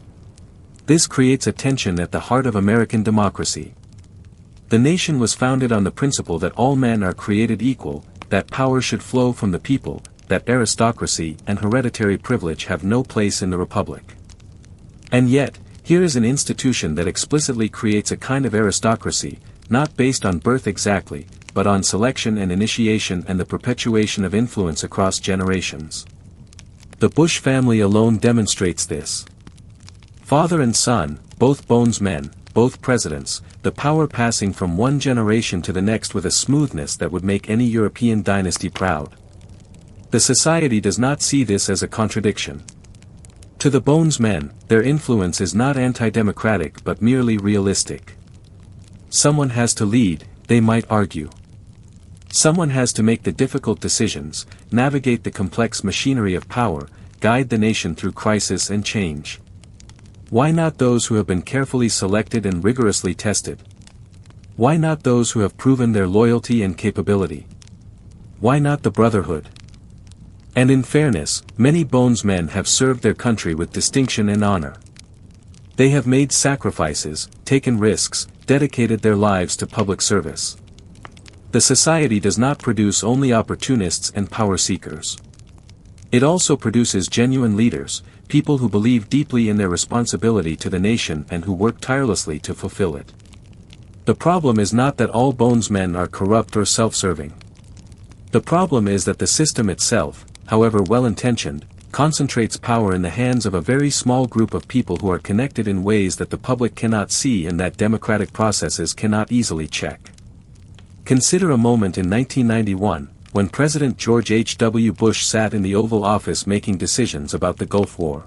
This creates a tension at the heart of American democracy. The nation was founded on the principle that all men are created equal, that power should flow from the people, that aristocracy and hereditary privilege have no place in the republic. And yet, here is an institution that explicitly creates a kind of aristocracy, not based on birth exactly, but on selection and initiation and the perpetuation of influence across generations. The Bush family alone demonstrates this. Father and son, both Bones men, both presidents, the power passing from one generation to the next with a smoothness that would make any European dynasty proud. The society does not see this as a contradiction. To the Bones men, their influence is not anti-democratic but merely realistic. Someone has to lead, they might argue. Someone has to make the difficult decisions, navigate the complex machinery of power, guide the nation through crisis and change. Why not those who have been carefully selected and rigorously tested? Why not those who have proven their loyalty and capability? Why not the brotherhood? And in fairness, many Bones men have served their country with distinction and honor. They have made sacrifices, taken risks, dedicated their lives to public service. The society does not produce only opportunists and power seekers. It also produces genuine leaders, people who believe deeply in their responsibility to the nation and who work tirelessly to fulfill it. The problem is not that all Bonesmen are corrupt or self-serving. The problem is that the system itself, however well-intentioned, concentrates power in the hands of a very small group of people who are connected in ways that the public cannot see and that democratic processes cannot easily check. Consider a moment in 1991, when President George H.W. Bush sat in the Oval Office making decisions about the Gulf War.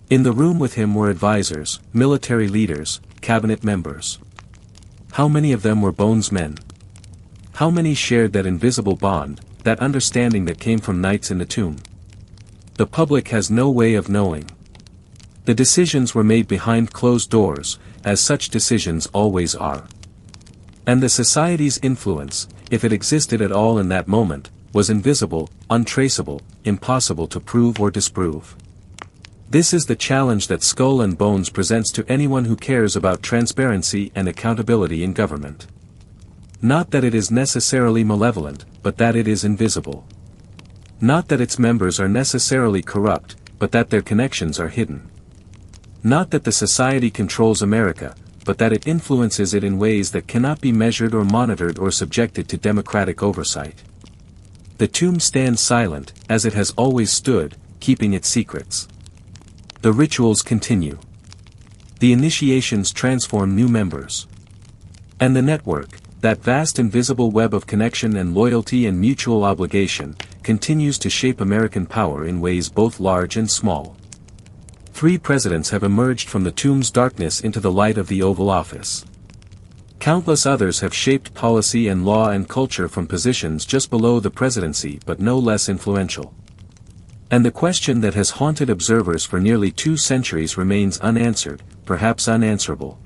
In the room with him were advisors, military leaders, cabinet members. How many of them were Bonesmen? How many shared that invisible bond, that understanding that came from nights in the tomb? The public has no way of knowing. The decisions were made behind closed doors, as such decisions always are. And the society's influence, if it existed at all in that moment, was invisible, untraceable, impossible to prove or disprove. This is the challenge that Skull and Bones presents to anyone who cares about transparency and accountability in government. Not that it is necessarily malevolent, but that it is invisible. Not that its members are necessarily corrupt, but that their connections are hidden. Not that the society controls America, but that it influences it in ways that cannot be measured or monitored or subjected to democratic oversight. The tomb stands silent, as it has always stood, keeping its secrets. The rituals continue. The initiations transform new members. And the network, that vast invisible web of connection and loyalty and mutual obligation, continues to shape American power in ways both large and small. 3 presidents have emerged from the tomb's darkness into the light of the Oval Office. Countless others have shaped policy and law and culture from positions just below the presidency but no less influential. And the question that has haunted observers for nearly 2 centuries remains unanswered, perhaps unanswerable.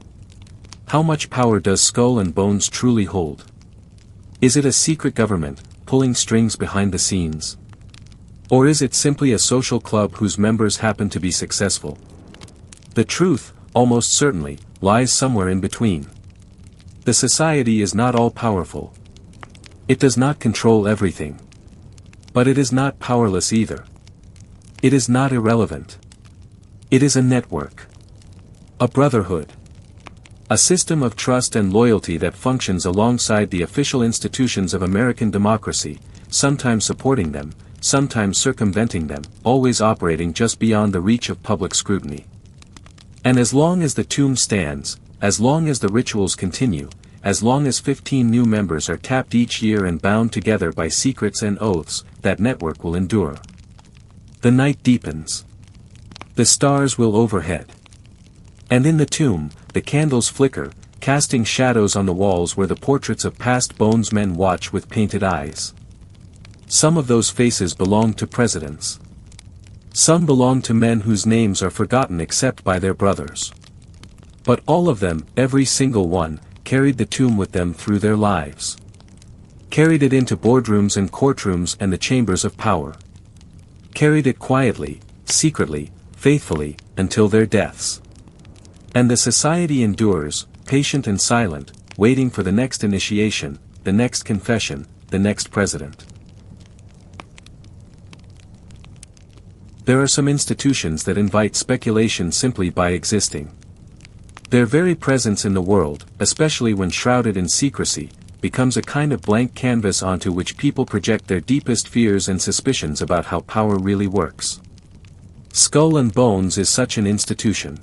How much power does Skull and Bones truly hold? Is it a secret government, pulling strings behind the scenes? Or is it simply a social club whose members happen to be successful? The truth, almost certainly, lies somewhere in between. The society is not all-powerful. It does not control everything. But it is not powerless either. It is not irrelevant. It is a network. A brotherhood. A system of trust and loyalty that functions alongside the official institutions of American democracy, sometimes supporting them, sometimes circumventing them, always operating just beyond the reach of public scrutiny. And as long as the tomb stands, as long as the rituals continue, as long as 15 new members are tapped each year and bound together by secrets and oaths, that network will endure. The night deepens. The stars will overhead. And in the tomb, the candles flicker, casting shadows on the walls where the portraits of past Bonesmen watch with painted eyes. Some of those faces belong to presidents. Some belong to men whose names are forgotten except by their brothers. But all of them, every single one, carried the tomb with them through their lives. Carried it into boardrooms and courtrooms and the chambers of power. Carried it quietly, secretly, faithfully, until their deaths. And the society endures, patient and silent, waiting for the next initiation, the next confession, the next president. There are some institutions that invite speculation simply by existing. Their very presence in the world, especially when shrouded in secrecy, becomes a kind of blank canvas onto which people project their deepest fears and suspicions about how power really works. Skull and Bones is such an institution.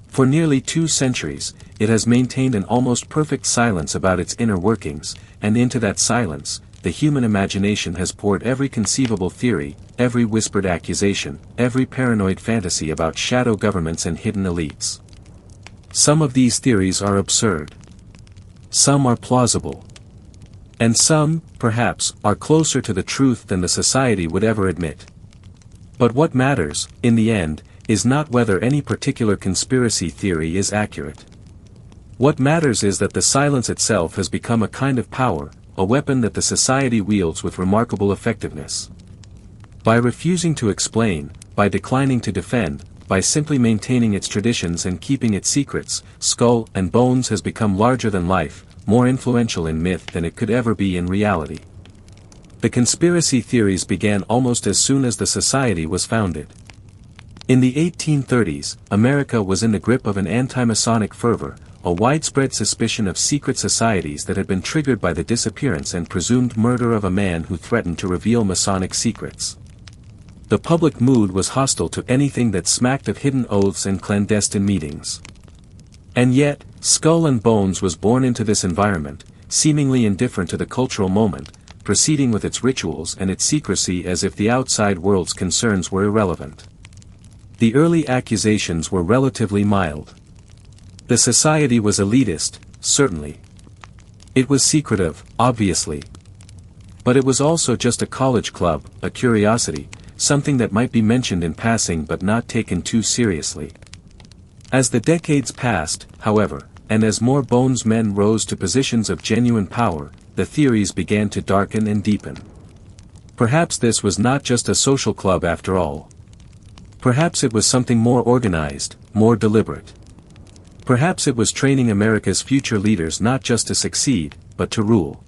For nearly 2 centuries, it has maintained an almost perfect silence about its inner workings, and into that silence, the human imagination has poured every conceivable theory, every whispered accusation, every paranoid fantasy about shadow governments and hidden elites. Some of these theories are absurd. Some are plausible. And some, perhaps, are closer to the truth than the society would ever admit. But what matters, in the end, is not whether any particular conspiracy theory is accurate. What matters is that the silence itself has become a kind of power, a weapon that the society wields with remarkable effectiveness. By refusing to explain, by declining to defend, by simply maintaining its traditions and keeping its secrets, Skull and Bones has become larger than life, more influential in myth than it could ever be in reality. The conspiracy theories began almost as soon as the society was founded. In the 1830s, America was in the grip of an anti-Masonic fervor, a widespread suspicion of secret societies that had been triggered by the disappearance and presumed murder of a man who threatened to reveal Masonic secrets. The public mood was hostile to anything that smacked of hidden oaths and clandestine meetings. And yet, Skull and Bones was born into this environment, seemingly indifferent to the cultural moment, proceeding with its rituals and its secrecy as if the outside world's concerns were irrelevant. The early accusations were relatively mild. The society was elitist, certainly. It was secretive, obviously. But it was also just a college club, a curiosity, something that might be mentioned in passing but not taken too seriously. As the decades passed, however, and as more Bonesmen rose to positions of genuine power, the theories began to darken and deepen. Perhaps this was not just a social club after all. Perhaps it was something more organized, more deliberate. Perhaps it was training America's future leaders not just to succeed, but to rule.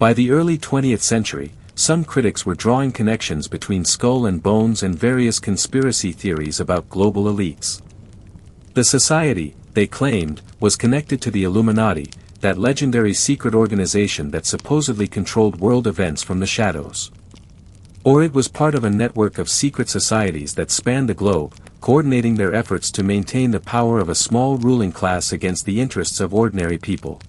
By the early 20th century, some critics were drawing connections between Skull and Bones and various conspiracy theories about global elites. The society, they claimed, was connected to the Illuminati, that legendary secret organization that supposedly controlled world events from the shadows. Or it was part of a network of secret societies that spanned the globe, coordinating their efforts to maintain the power of a small ruling class against the interests of ordinary people.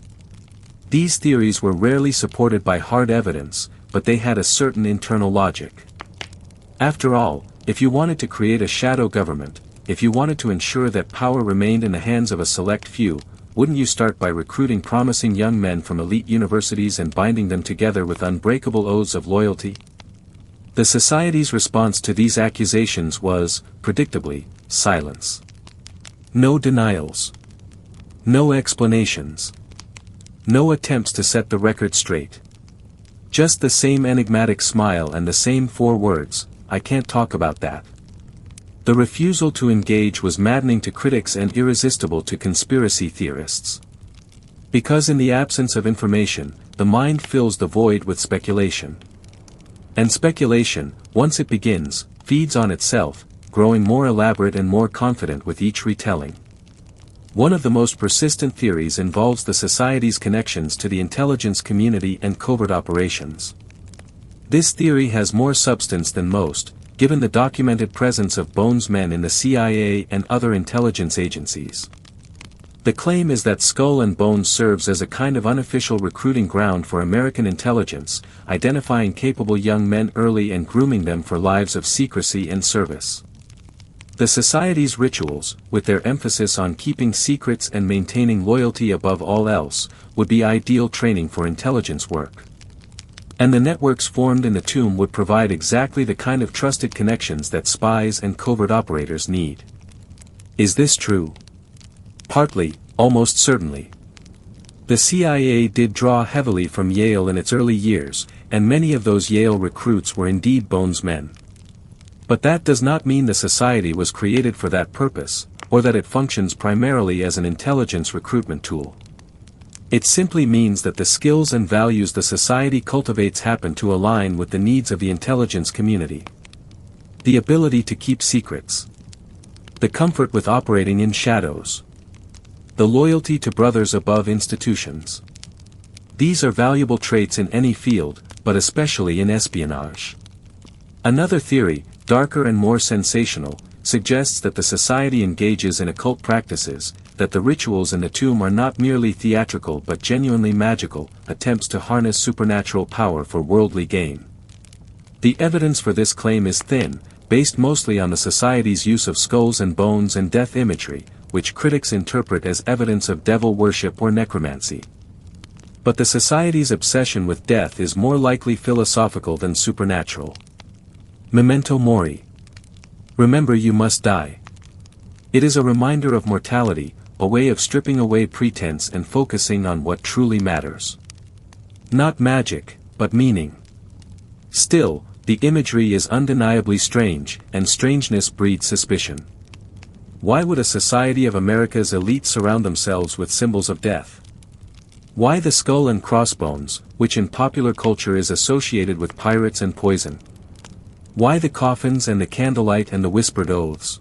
These theories were rarely supported by hard evidence, but they had a certain internal logic. After all, if you wanted to create a shadow government, if you wanted to ensure that power remained in the hands of a select few, wouldn't you start by recruiting promising young men from elite universities and binding them together with unbreakable oaths of loyalty? The society's response to these accusations was, predictably, silence. No denials. No explanations. No attempts to set the record straight. Just the same enigmatic smile and the same 4 words, "I can't talk about that." The refusal to engage was maddening to critics and irresistible to conspiracy theorists. Because in the absence of information, the mind fills the void with speculation. And speculation, once it begins, feeds on itself, growing more elaborate and more confident with each retelling. One of the most persistent theories involves the society's connections to the intelligence community and covert operations. This theory has more substance than most, given the documented presence of Bonesmen in the CIA and other intelligence agencies. The claim is that Skull and Bones serves as a kind of unofficial recruiting ground for American intelligence, identifying capable young men early and grooming them for lives of secrecy and service. The society's rituals, with their emphasis on keeping secrets and maintaining loyalty above all else, would be ideal training for intelligence work. And the networks formed in the tomb would provide exactly the kind of trusted connections that spies and covert operators need. Is this true? Partly, almost certainly. The CIA did draw heavily from Yale in its early years, and many of those Yale recruits were indeed Bonesmen. But that does not mean the society was created for that purpose, or that it functions primarily as an intelligence recruitment tool. It simply means that the skills and values the society cultivates happen to align with the needs of the intelligence community. The ability to keep secrets. The comfort with operating in shadows. The loyalty to brothers above institutions. These are valuable traits in any field, but especially in espionage. Another theory, darker and more sensational, suggests that the society engages in occult practices, that the rituals in the tomb are not merely theatrical but genuinely magical, attempts to harness supernatural power for worldly gain. The evidence for this claim is thin, based mostly on the society's use of skulls and bones and death imagery, which critics interpret as evidence of devil worship or necromancy. But the society's obsession with death is more likely philosophical than supernatural. Memento mori. Remember you must die. It is a reminder of mortality, a way of stripping away pretense and focusing on what truly matters. Not magic, but meaning. Still, the imagery is undeniably strange, and strangeness breeds suspicion. Why would a society of America's elite surround themselves with symbols of death? Why the skull and crossbones, which in popular culture is associated with pirates and poison? Why the coffins and the candlelight and the whispered oaths?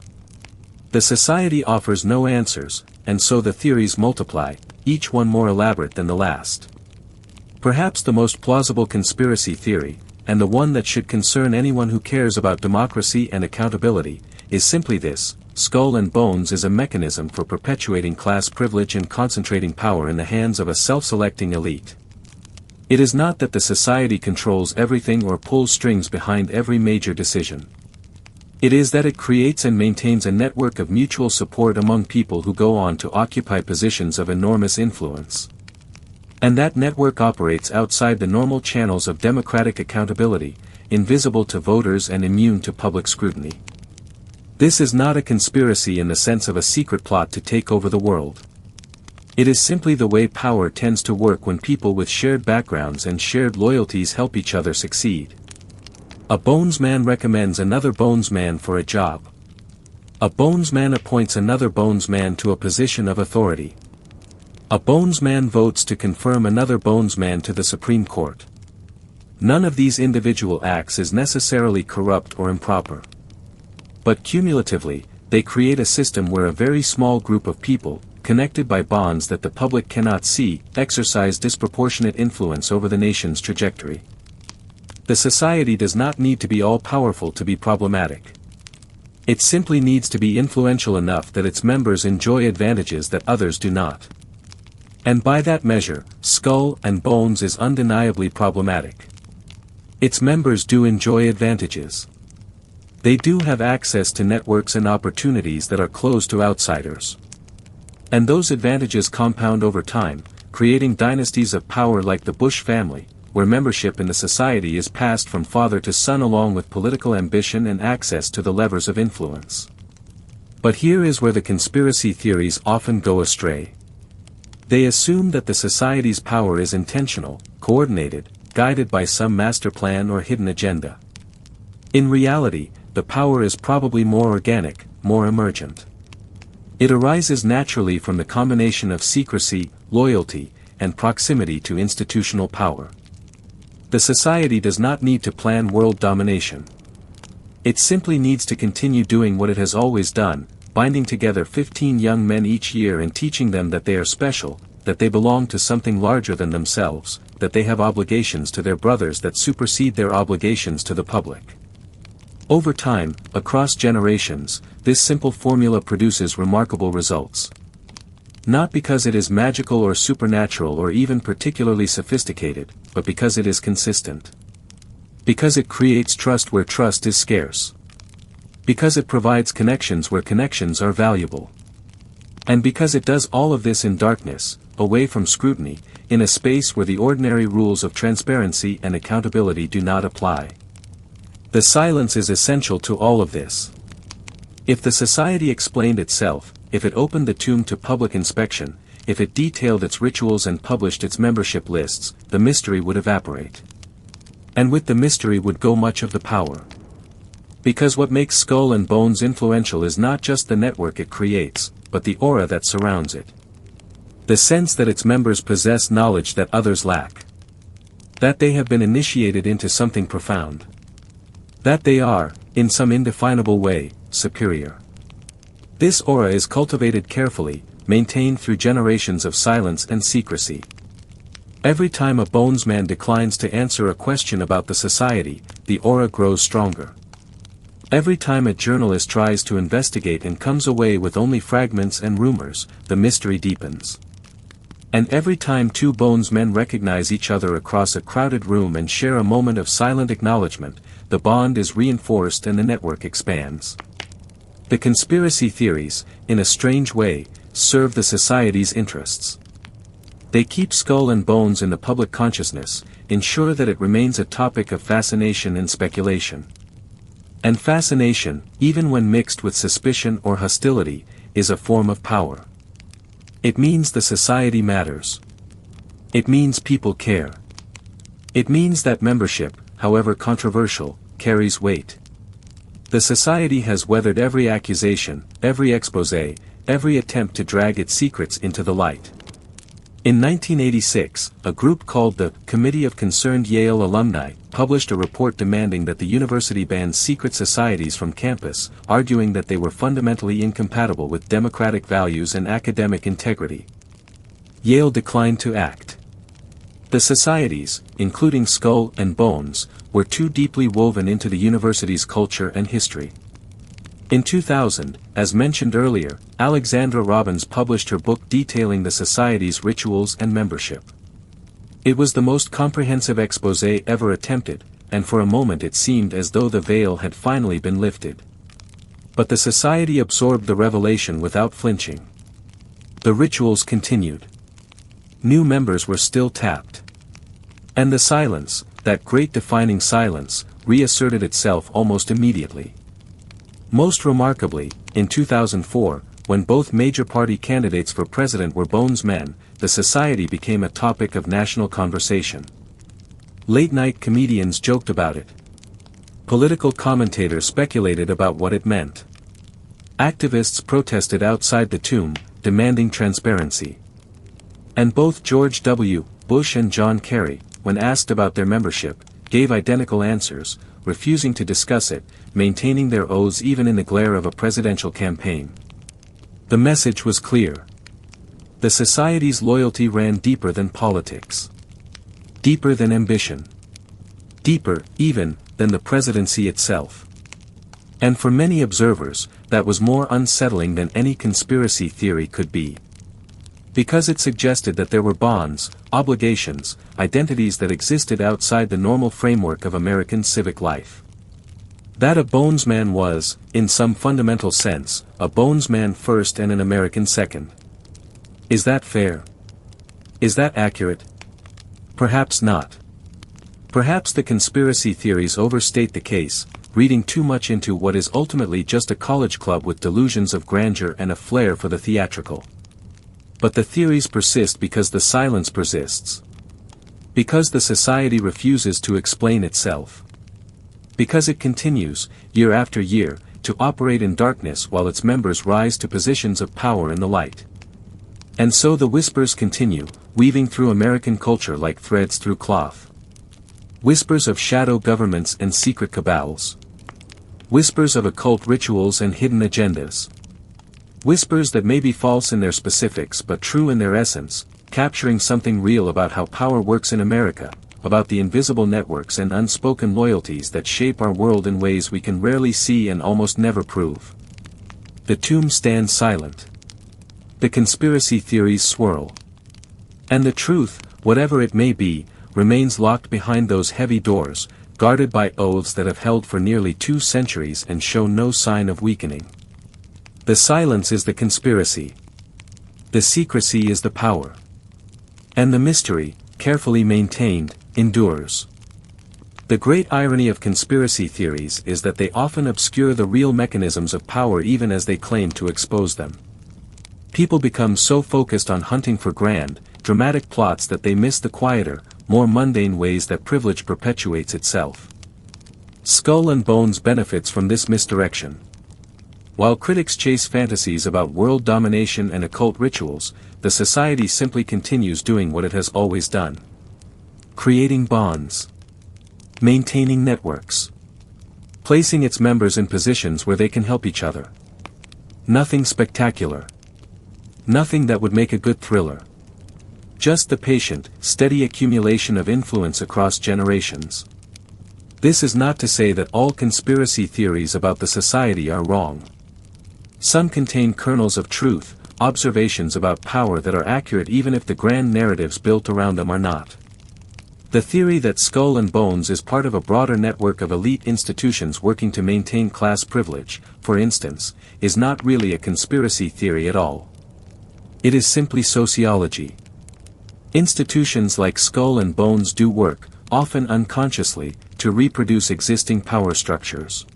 The society offers no answers, and so the theories multiply, each one more elaborate than the last. Perhaps the most plausible conspiracy theory, and the one that should concern anyone who cares about democracy and accountability, is simply this: Skull and Bones is a mechanism for perpetuating class privilege and concentrating power in the hands of a self-selecting elite. It is not that the society controls everything or pulls strings behind every major decision. It is that it creates and maintains a network of mutual support among people who go on to occupy positions of enormous influence. And that network operates outside the normal channels of democratic accountability, invisible to voters and immune to public scrutiny. This is not a conspiracy in the sense of a secret plot to take over the world. It is simply the way power tends to work when people with shared backgrounds and shared loyalties help each other succeed. A Bonesman recommends another Bonesman for a job. A Bonesman appoints another Bonesman to a position of authority. A Bonesman votes to confirm another Bonesman to the Supreme Court. None of these individual acts is necessarily corrupt or improper. But cumulatively, they create a system where a very small group of people, connected by bonds that the public cannot see, exercise disproportionate influence over the nation's trajectory. The society does not need to be all-powerful to be problematic. It simply needs to be influential enough that its members enjoy advantages that others do not. And by that measure, Skull and Bones is undeniably problematic. Its members do enjoy advantages. They do have access to networks and opportunities that are closed to outsiders. And those advantages compound over time, creating dynasties of power like the Bush family, where membership in the society is passed from father to son along with political ambition and access to the levers of influence. But here is where the conspiracy theories often go astray. They assume that the society's power is intentional, coordinated, guided by some master plan or hidden agenda. In reality, the power is probably more organic, more emergent. It arises naturally from the combination of secrecy, loyalty, and proximity to institutional power. The society does not need to plan world domination. It simply needs to continue doing what it has always done, binding together 15 young men each year and teaching them that they are special, that they belong to something larger than themselves, that they have obligations to their brothers that supersede their obligations to the public. Over time, across generations, this simple formula produces remarkable results. Not because it is magical or supernatural or even particularly sophisticated, but because it is consistent. Because it creates trust where trust is scarce. Because it provides connections where connections are valuable. And because it does all of this in darkness, away from scrutiny, in a space where the ordinary rules of transparency and accountability do not apply. The silence is essential to all of this. If the society explained itself, if it opened the tomb to public inspection, if it detailed its rituals and published its membership lists, the mystery would evaporate. And with the mystery would go much of the power. Because what makes Skull and Bones influential is not just the network it creates, but the aura that surrounds it. The sense that its members possess knowledge that others lack. That they have been initiated into something profound. That they are, in some indefinable way, superior. This aura is cultivated carefully, maintained through generations of silence and secrecy. Every time a Bonesman declines to answer a question about the society, the aura grows stronger. Every time a journalist tries to investigate and comes away with only fragments and rumors, the mystery deepens. And every time two Bonesmen recognize each other across a crowded room and share a moment of silent acknowledgement, the bond is reinforced and the network expands. The conspiracy theories, in a strange way, serve the society's interests. They keep Skull and Bones in the public consciousness, ensure that it remains a topic of fascination and speculation. And fascination, even when mixed with suspicion or hostility, is a form of power. It means the society matters. It means people care. It means that membership, however controversial, carries weight. The society has weathered every accusation, every exposé, every attempt to drag its secrets into the light. In 1986, a group called the Committee of Concerned Yale Alumni published a report demanding that the university ban secret societies from campus, arguing that they were fundamentally incompatible with democratic values and academic integrity. Yale declined to act. The societies, including Skull and Bones, were too deeply woven into the university's culture and history. In 2000, as mentioned earlier, Alexandra Robbins published her book detailing the society's rituals and membership. It was the most comprehensive exposé ever attempted, and for a moment it seemed as though the veil had finally been lifted. But the society absorbed the revelation without flinching. The rituals continued. New members were still tapped. And the silence, that great defining silence, reasserted itself almost immediately. Most remarkably, in 2004, when both major party candidates for president were Bonesmen, the society became a topic of national conversation. Late-night comedians joked about it. Political commentators speculated about what it meant. Activists protested outside the tomb, demanding transparency. And both George W. Bush and John Kerry, when asked about their membership, gave identical answers, refusing to discuss it, maintaining their oaths even in the glare of a presidential campaign. The message was clear. The society's loyalty ran deeper than politics. Deeper than ambition. Deeper, even, than the presidency itself. And for many observers, that was more unsettling than any conspiracy theory could be. Because it suggested that there were bonds, obligations, identities that existed outside the normal framework of American civic life. That a Bonesman was, in some fundamental sense, a Bonesman first and an American second. Is that fair? Is that accurate? Perhaps not. Perhaps the conspiracy theories overstate the case, reading too much into what is ultimately just a college club with delusions of grandeur and a flair for the theatrical. But the theories persist because the silence persists. Because the society refuses to explain itself. Because it continues, year after year, to operate in darkness while its members rise to positions of power in the light. And so the whispers continue, weaving through American culture like threads through cloth. Whispers of shadow governments and secret cabals. Whispers of occult rituals and hidden agendas. Whispers that may be false in their specifics but true in their essence, capturing something real about how power works in America, about the invisible networks and unspoken loyalties that shape our world in ways we can rarely see and almost never prove. The tomb stands silent. The conspiracy theories swirl. And the truth, whatever it may be, remains locked behind those heavy doors, guarded by oaths that have held for nearly 2 centuries and show no sign of weakening. The silence is the conspiracy. The secrecy is the power. And the mystery, carefully maintained, endures. The great irony of conspiracy theories is that they often obscure the real mechanisms of power even as they claim to expose them. People become so focused on hunting for grand, dramatic plots that they miss the quieter, more mundane ways that privilege perpetuates itself. Skull and Bones benefits from this misdirection. While critics chase fantasies about world domination and occult rituals, the society simply continues doing what it has always done. Creating bonds. Maintaining networks. Placing its members in positions where they can help each other. Nothing spectacular. Nothing that would make a good thriller. Just the patient, steady accumulation of influence across generations. This is not to say that all conspiracy theories about the society are wrong. Some contain kernels of truth, observations about power that are accurate even if the grand narratives built around them are not. The theory that Skull and Bones is part of a broader network of elite institutions working to maintain class privilege, for instance, is not really a conspiracy theory at all. It is simply sociology. Institutions like Skull and Bones do work, often unconsciously, to reproduce existing power structures.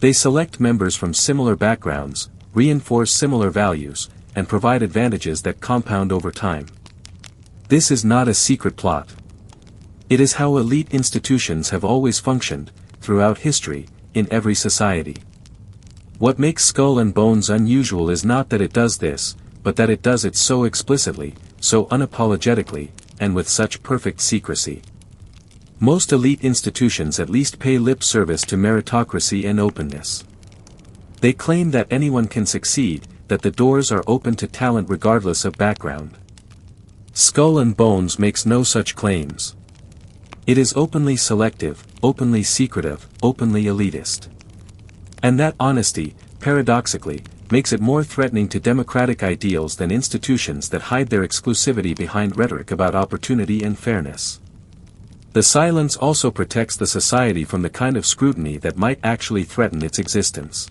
They select members from similar backgrounds, reinforce similar values, and provide advantages that compound over time. This is not a secret plot. It is how elite institutions have always functioned, throughout history, in every society. What makes Skull and Bones unusual is not that it does this, but that it does it so explicitly, so unapologetically, and with such perfect secrecy. Most elite institutions at least pay lip service to meritocracy and openness. They claim that anyone can succeed, that the doors are open to talent regardless of background. Skull and Bones makes no such claims. It is openly selective, openly secretive, openly elitist. And that honesty, paradoxically, makes it more threatening to democratic ideals than institutions that hide their exclusivity behind rhetoric about opportunity and fairness. The silence also protects the society from the kind of scrutiny that might actually threaten its existence.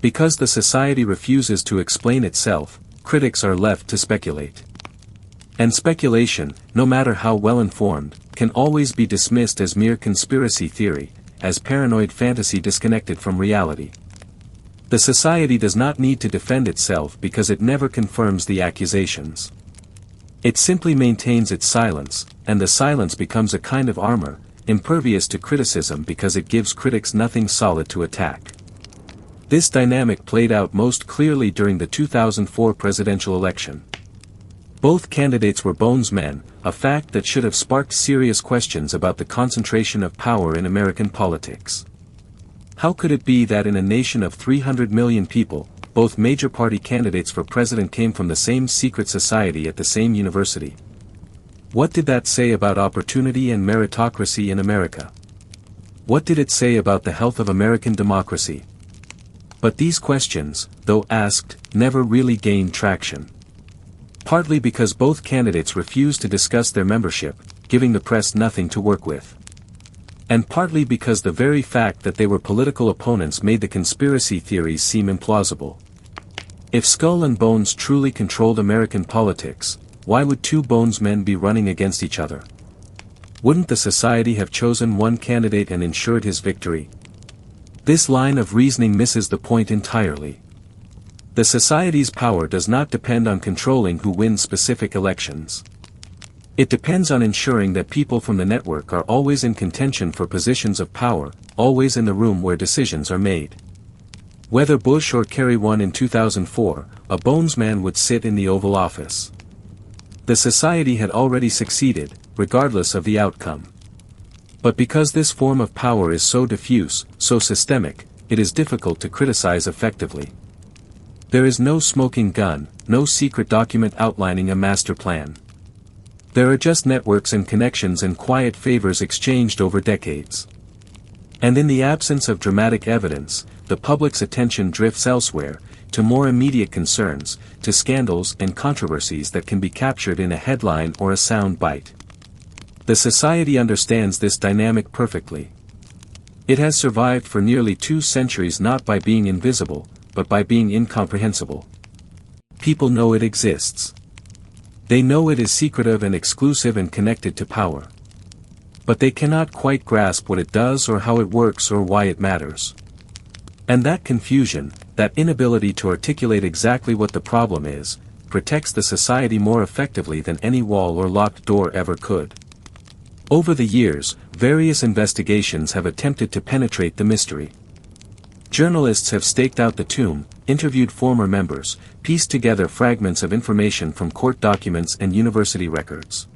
Because the society refuses to explain itself, critics are left to speculate. And speculation, no matter how well informed, can always be dismissed as mere conspiracy theory, as paranoid fantasy disconnected from reality. The society does not need to defend itself because it never confirms the accusations. It simply maintains its silence, and the silence becomes a kind of armor, impervious to criticism because it gives critics nothing solid to attack. This dynamic played out most clearly during the 2004 presidential election. Both candidates were Bonesmen, a fact that should have sparked serious questions about the concentration of power in American politics. How could it be that in a nation of 300 million people, both major party candidates for president came from the same secret society at the same university? What did that say about opportunity and meritocracy in America? What did it say about the health of American democracy? But these questions, though asked, never really gained traction. Partly because both candidates refused to discuss their membership, giving the press nothing to work with. And partly because the very fact that they were political opponents made the conspiracy theories seem implausible. If Skull and Bones truly controlled American politics, why would two Bonesmen be running against each other? Wouldn't the society have chosen one candidate and ensured his victory? This line of reasoning misses the point entirely. The society's power does not depend on controlling who wins specific elections. It depends on ensuring that people from the network are always in contention for positions of power, always in the room where decisions are made. Whether Bush or Kerry won in 2004, a Bonesman would sit in the Oval Office. The society had already succeeded, regardless of the outcome. But because this form of power is so diffuse, so systemic, it is difficult to criticize effectively. There is no smoking gun, no secret document outlining a master plan. There are just networks and connections and quiet favors exchanged over decades. And in the absence of dramatic evidence, the public's attention drifts elsewhere, to more immediate concerns, to scandals and controversies that can be captured in a headline or a sound bite. The society understands this dynamic perfectly. It has survived for nearly 2 centuries not by being invisible, but by being incomprehensible. People know it exists. They know it is secretive and exclusive and connected to power. But they cannot quite grasp what it does or how it works or why it matters. And that confusion, that inability to articulate exactly what the problem is, protects the society more effectively than any wall or locked door ever could. Over the years, various investigations have attempted to penetrate the mystery. Journalists have staked out the tomb, interviewed former members, pieced together fragments of information from court documents and university records.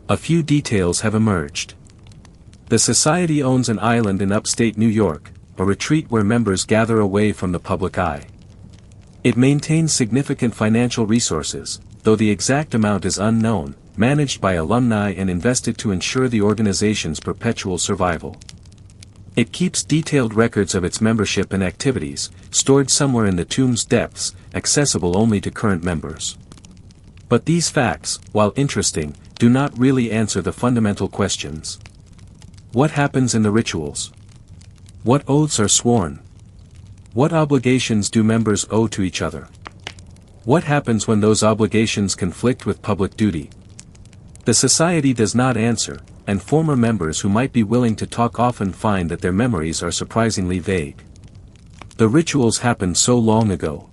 A few details have emerged. The society owns an island in upstate New York, a retreat where members gather away from the public eye. It maintains significant financial resources, though the exact amount is unknown, managed by alumni and invested to ensure the organization's perpetual survival. It keeps detailed records of its membership and activities, stored somewhere in the tomb's depths, accessible only to current members. But these facts, while interesting, do not really answer the fundamental questions. What happens in the rituals? What oaths are sworn? What obligations do members owe to each other? What happens when those obligations conflict with public duty? The society does not answer, and former members who might be willing to talk often find that their memories are surprisingly vague. The rituals happened so long ago.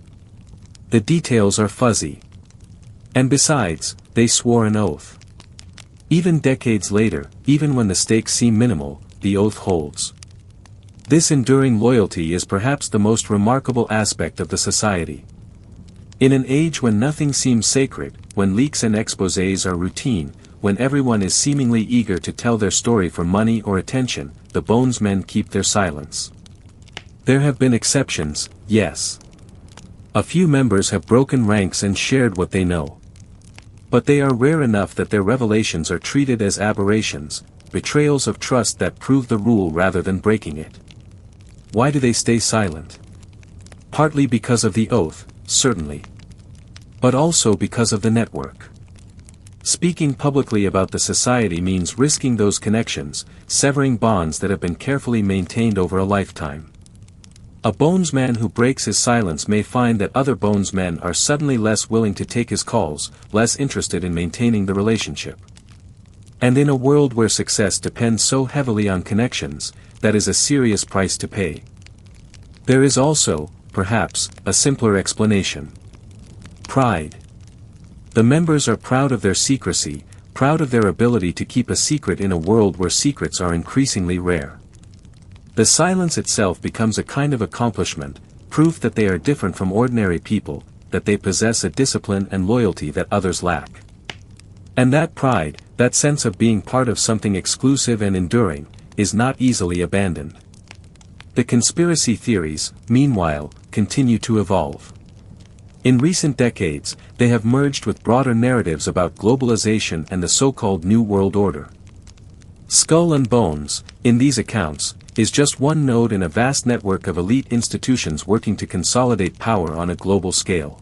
The details are fuzzy. And besides, they swore an oath. Even decades later, even when the stakes seem minimal, the oath holds. This enduring loyalty is perhaps the most remarkable aspect of the society. In an age when nothing seems sacred, when leaks and exposés are routine, when everyone is seemingly eager to tell their story for money or attention, the Bonesmen keep their silence. There have been exceptions, yes. A few members have broken ranks and shared what they know. But they are rare enough that their revelations are treated as aberrations, betrayals of trust that prove the rule rather than breaking it. Why do they stay silent? Partly because of the oath, certainly. But also because of the network. Speaking publicly about the society means risking those connections, severing bonds that have been carefully maintained over a lifetime. A Bonesman who breaks his silence may find that other Bonesmen are suddenly less willing to take his calls, less interested in maintaining the relationship. And in a world where success depends so heavily on connections, that is a serious price to pay. There is also, perhaps, a simpler explanation. Pride. The members are proud of their secrecy, proud of their ability to keep a secret in a world where secrets are increasingly rare. The silence itself becomes a kind of accomplishment, proof that they are different from ordinary people, that they possess a discipline and loyalty that others lack. And that pride, that sense of being part of something exclusive and enduring, is not easily abandoned. The conspiracy theories, meanwhile, continue to evolve. In recent decades, they have merged with broader narratives about globalization and the so-called New World Order. Skull and Bones, in these accounts, is just one node in a vast network of elite institutions working to consolidate power on a global scale.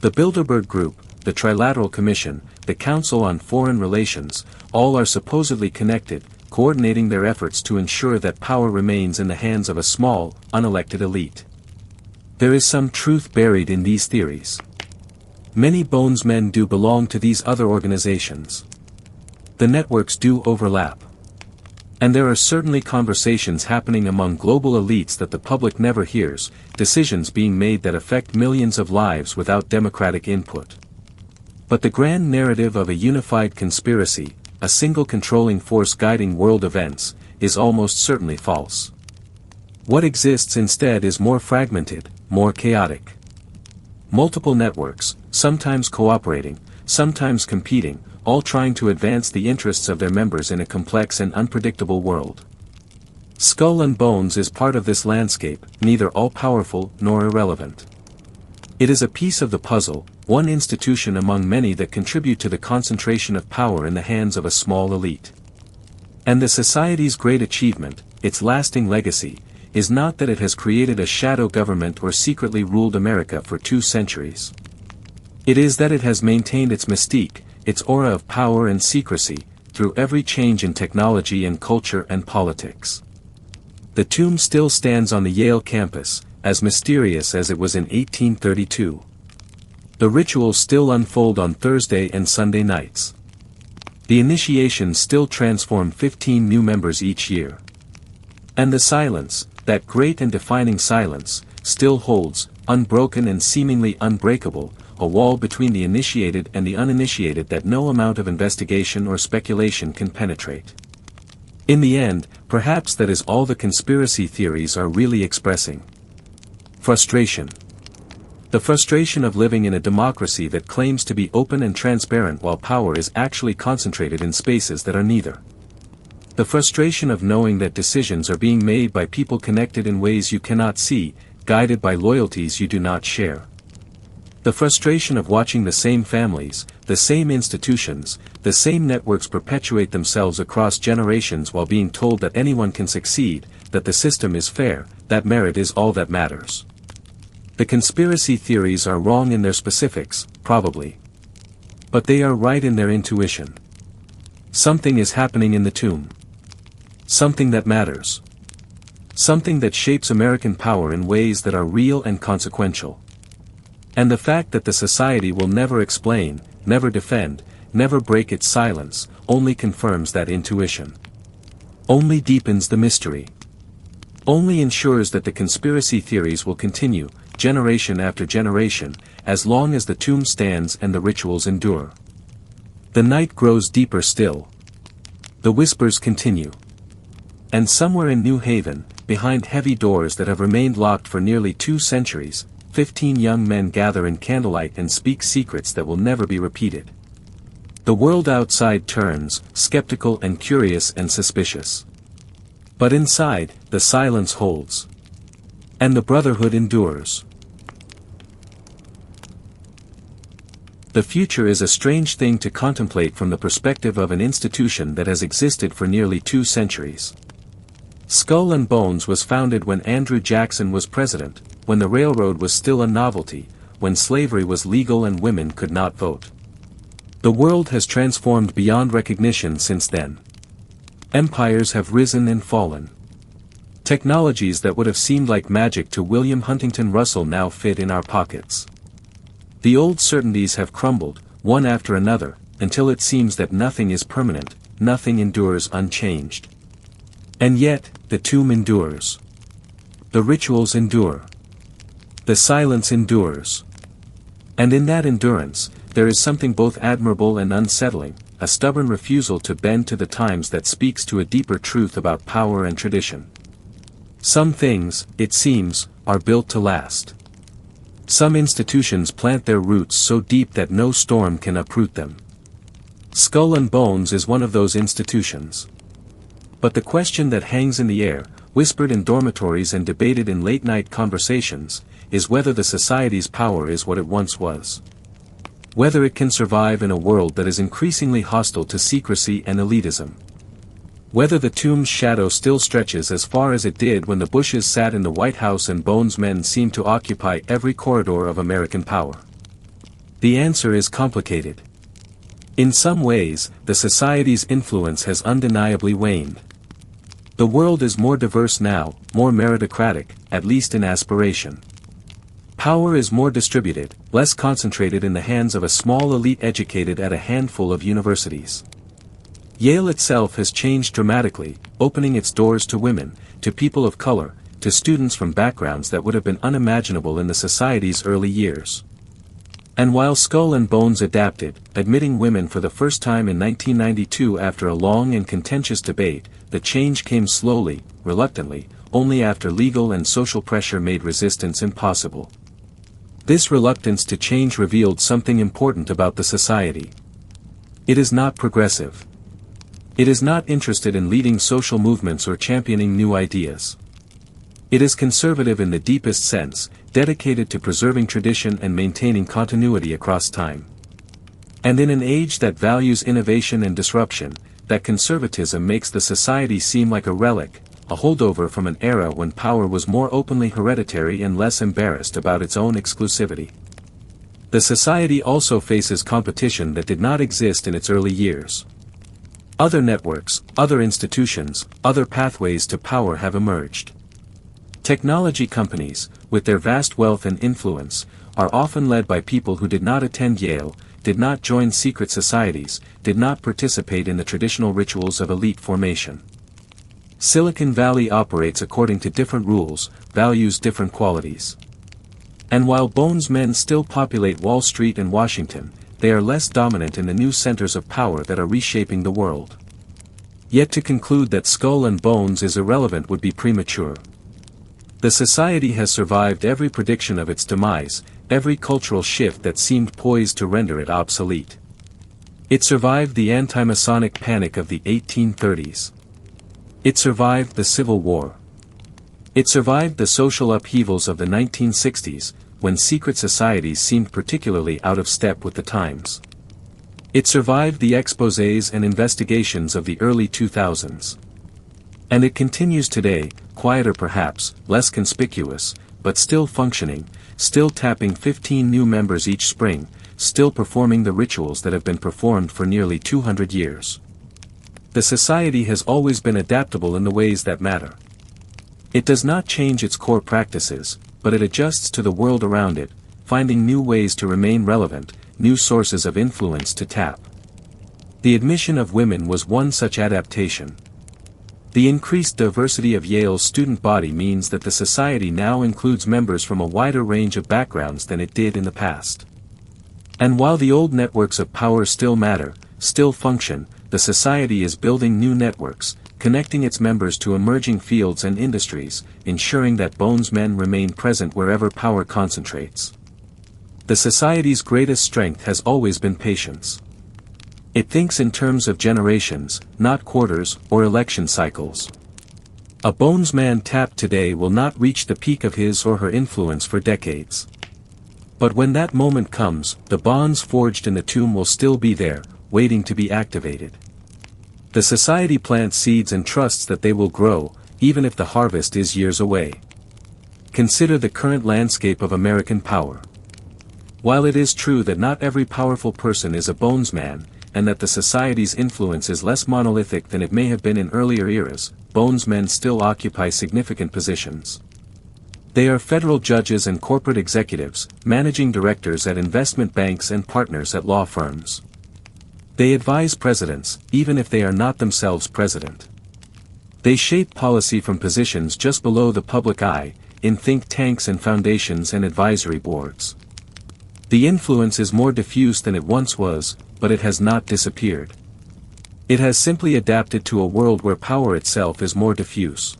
The Bilderberg Group, the Trilateral Commission, the Council on Foreign Relations, all are supposedly connected, coordinating their efforts to ensure that power remains in the hands of a small, unelected elite. There is some truth buried in these theories. Many Bonesmen do belong to these other organizations. The networks do overlap. And there are certainly conversations happening among global elites that the public never hears, decisions being made that affect millions of lives without democratic input. But the grand narrative of a unified conspiracy, a single controlling force guiding world events, is almost certainly false. What exists instead is more fragmented, more chaotic. Multiple networks, sometimes cooperating, sometimes competing, all trying to advance the interests of their members in a complex and unpredictable world. Skull and Bones is part of this landscape, neither all-powerful nor irrelevant. It is a piece of the puzzle, one institution among many that contribute to the concentration of power in the hands of a small elite. And the society's great achievement, its lasting legacy, is not that it has created a shadow government or secretly ruled America for 2 centuries. It is that it has maintained its mystique, its aura of power and secrecy, through every change in technology and culture and politics. The tomb still stands on the Yale campus, as mysterious as it was in 1832. The rituals still unfold on Thursday and Sunday nights. The initiations still transform 15 new members each year. And the silence, that great and defining silence, still holds, unbroken and seemingly unbreakable, a wall between the initiated and the uninitiated that no amount of investigation or speculation can penetrate. In the end, perhaps that is all the conspiracy theories are really expressing. Frustration. The frustration of living in a democracy that claims to be open and transparent while power is actually concentrated in spaces that are neither. The frustration of knowing that decisions are being made by people connected in ways you cannot see, guided by loyalties you do not share. The frustration of watching the same families, the same institutions, the same networks perpetuate themselves across generations while being told that anyone can succeed, that the system is fair, that merit is all that matters. The conspiracy theories are wrong in their specifics, probably. But they are right in their intuition. Something is happening in the tomb. Something that matters. Something that shapes American power in ways that are real and consequential. And the fact that the society will never explain, never defend, never break its silence, only confirms that intuition. Only deepens the mystery. Only ensures that the conspiracy theories will continue, generation after generation, as long as the tomb stands and the rituals endure. The night grows deeper still. The whispers continue. And somewhere in New Haven, behind heavy doors that have remained locked for nearly 2 centuries, 15 young men gather in candlelight and speak secrets that will never be repeated. The world outside turns, skeptical and curious and suspicious. But inside, the silence holds. And the brotherhood endures. The future is a strange thing to contemplate from the perspective of an institution that has existed for nearly 2 centuries. Skull and Bones was founded when Andrew Jackson was president, when the railroad was still a novelty, when slavery was legal and women could not vote. The world has transformed beyond recognition since then. Empires have risen and fallen. Technologies that would have seemed like magic to William Huntington Russell now fit in our pockets. The old certainties have crumbled, one after another, until it seems that nothing is permanent, nothing endures unchanged. And yet, the tomb endures. The rituals endure. The silence endures. And in that endurance, there is something both admirable and unsettling, a stubborn refusal to bend to the times that speaks to a deeper truth about power and tradition. Some things, it seems, are built to last. Some institutions plant their roots so deep that no storm can uproot them. Skull and Bones is one of those institutions. But the question that hangs in the air, whispered in dormitories and debated in late-night conversations, is whether the society's power is what it once was. Whether it can survive in a world that is increasingly hostile to secrecy and elitism. Whether the tomb's shadow still stretches as far as it did when the Bushes sat in the White House and Bonesmen seemed to occupy every corridor of American power. The answer is complicated. In some ways, the society's influence has undeniably waned. The world is more diverse now, more meritocratic, at least in aspiration. Power is more distributed, less concentrated in the hands of a small elite educated at a handful of universities. Yale itself has changed dramatically, opening its doors to women, to people of color, to students from backgrounds that would have been unimaginable in the society's early years. And while Skull and Bones adapted, admitting women for the first time in 1992 after a long and contentious debate, the change came slowly, reluctantly, only after legal and social pressure made resistance impossible. This reluctance to change revealed something important about the society. It is not progressive. It is not interested in leading social movements or championing new ideas. It is conservative in the deepest sense, dedicated to preserving tradition and maintaining continuity across time. And in an age that values innovation and disruption, that conservatism makes the society seem like a relic, a holdover from an era when power was more openly hereditary and less embarrassed about its own exclusivity. The society also faces competition that did not exist in its early years. Other networks, other institutions, other pathways to power have emerged. Technology companies, with their vast wealth and influence, are often led by people who did not attend Yale, did not join secret societies, did not participate in the traditional rituals of elite formation. Silicon Valley operates according to different rules, values different qualities. And while Bonesmen still populate Wall Street and Washington, they are less dominant in the new centers of power that are reshaping the world. Yet to conclude that Skull and Bones is irrelevant would be premature. The society has survived every prediction of its demise, every cultural shift that seemed poised to render it obsolete. It survived the anti-Masonic panic of the 1830s. It survived the Civil War. It survived the social upheavals of the 1960s, when secret societies seemed particularly out of step with the times. It survived the exposés and investigations of the early 2000s. And it continues today, quieter perhaps, less conspicuous, but still functioning, still tapping 15 new members each spring, still performing the rituals that have been performed for nearly 200 years. The society has always been adaptable in the ways that matter. It does not change its core practices, but it adjusts to the world around it, finding new ways to remain relevant, new sources of influence to tap. The admission of women was one such adaptation. The increased diversity of Yale's student body means that the society now includes members from a wider range of backgrounds than it did in the past. And while the old networks of power still matter, still function, the society is building new networks, connecting its members to emerging fields and industries, ensuring that Bonesmen remain present wherever power concentrates. The society's greatest strength has always been patience. It thinks in terms of generations, not quarters or election cycles. A Bonesman tapped today will not reach the peak of his or her influence for decades. But when that moment comes, the bonds forged in the tomb will still be there, waiting to be activated. The society plants seeds and trusts that they will grow, even if the harvest is years away. Consider the current landscape of American power. While it is true that not every powerful person is a Bonesman, and that the society's influence is less monolithic than it may have been in earlier eras, Bonesmen still occupy significant positions. They are federal judges and corporate executives, managing directors at investment banks and partners at law firms. They advise presidents, even if they are not themselves president. They shape policy from positions just below the public eye, in think tanks and foundations and advisory boards. The influence is more diffuse than it once was, but it has not disappeared. It has simply adapted to a world where power itself is more diffuse.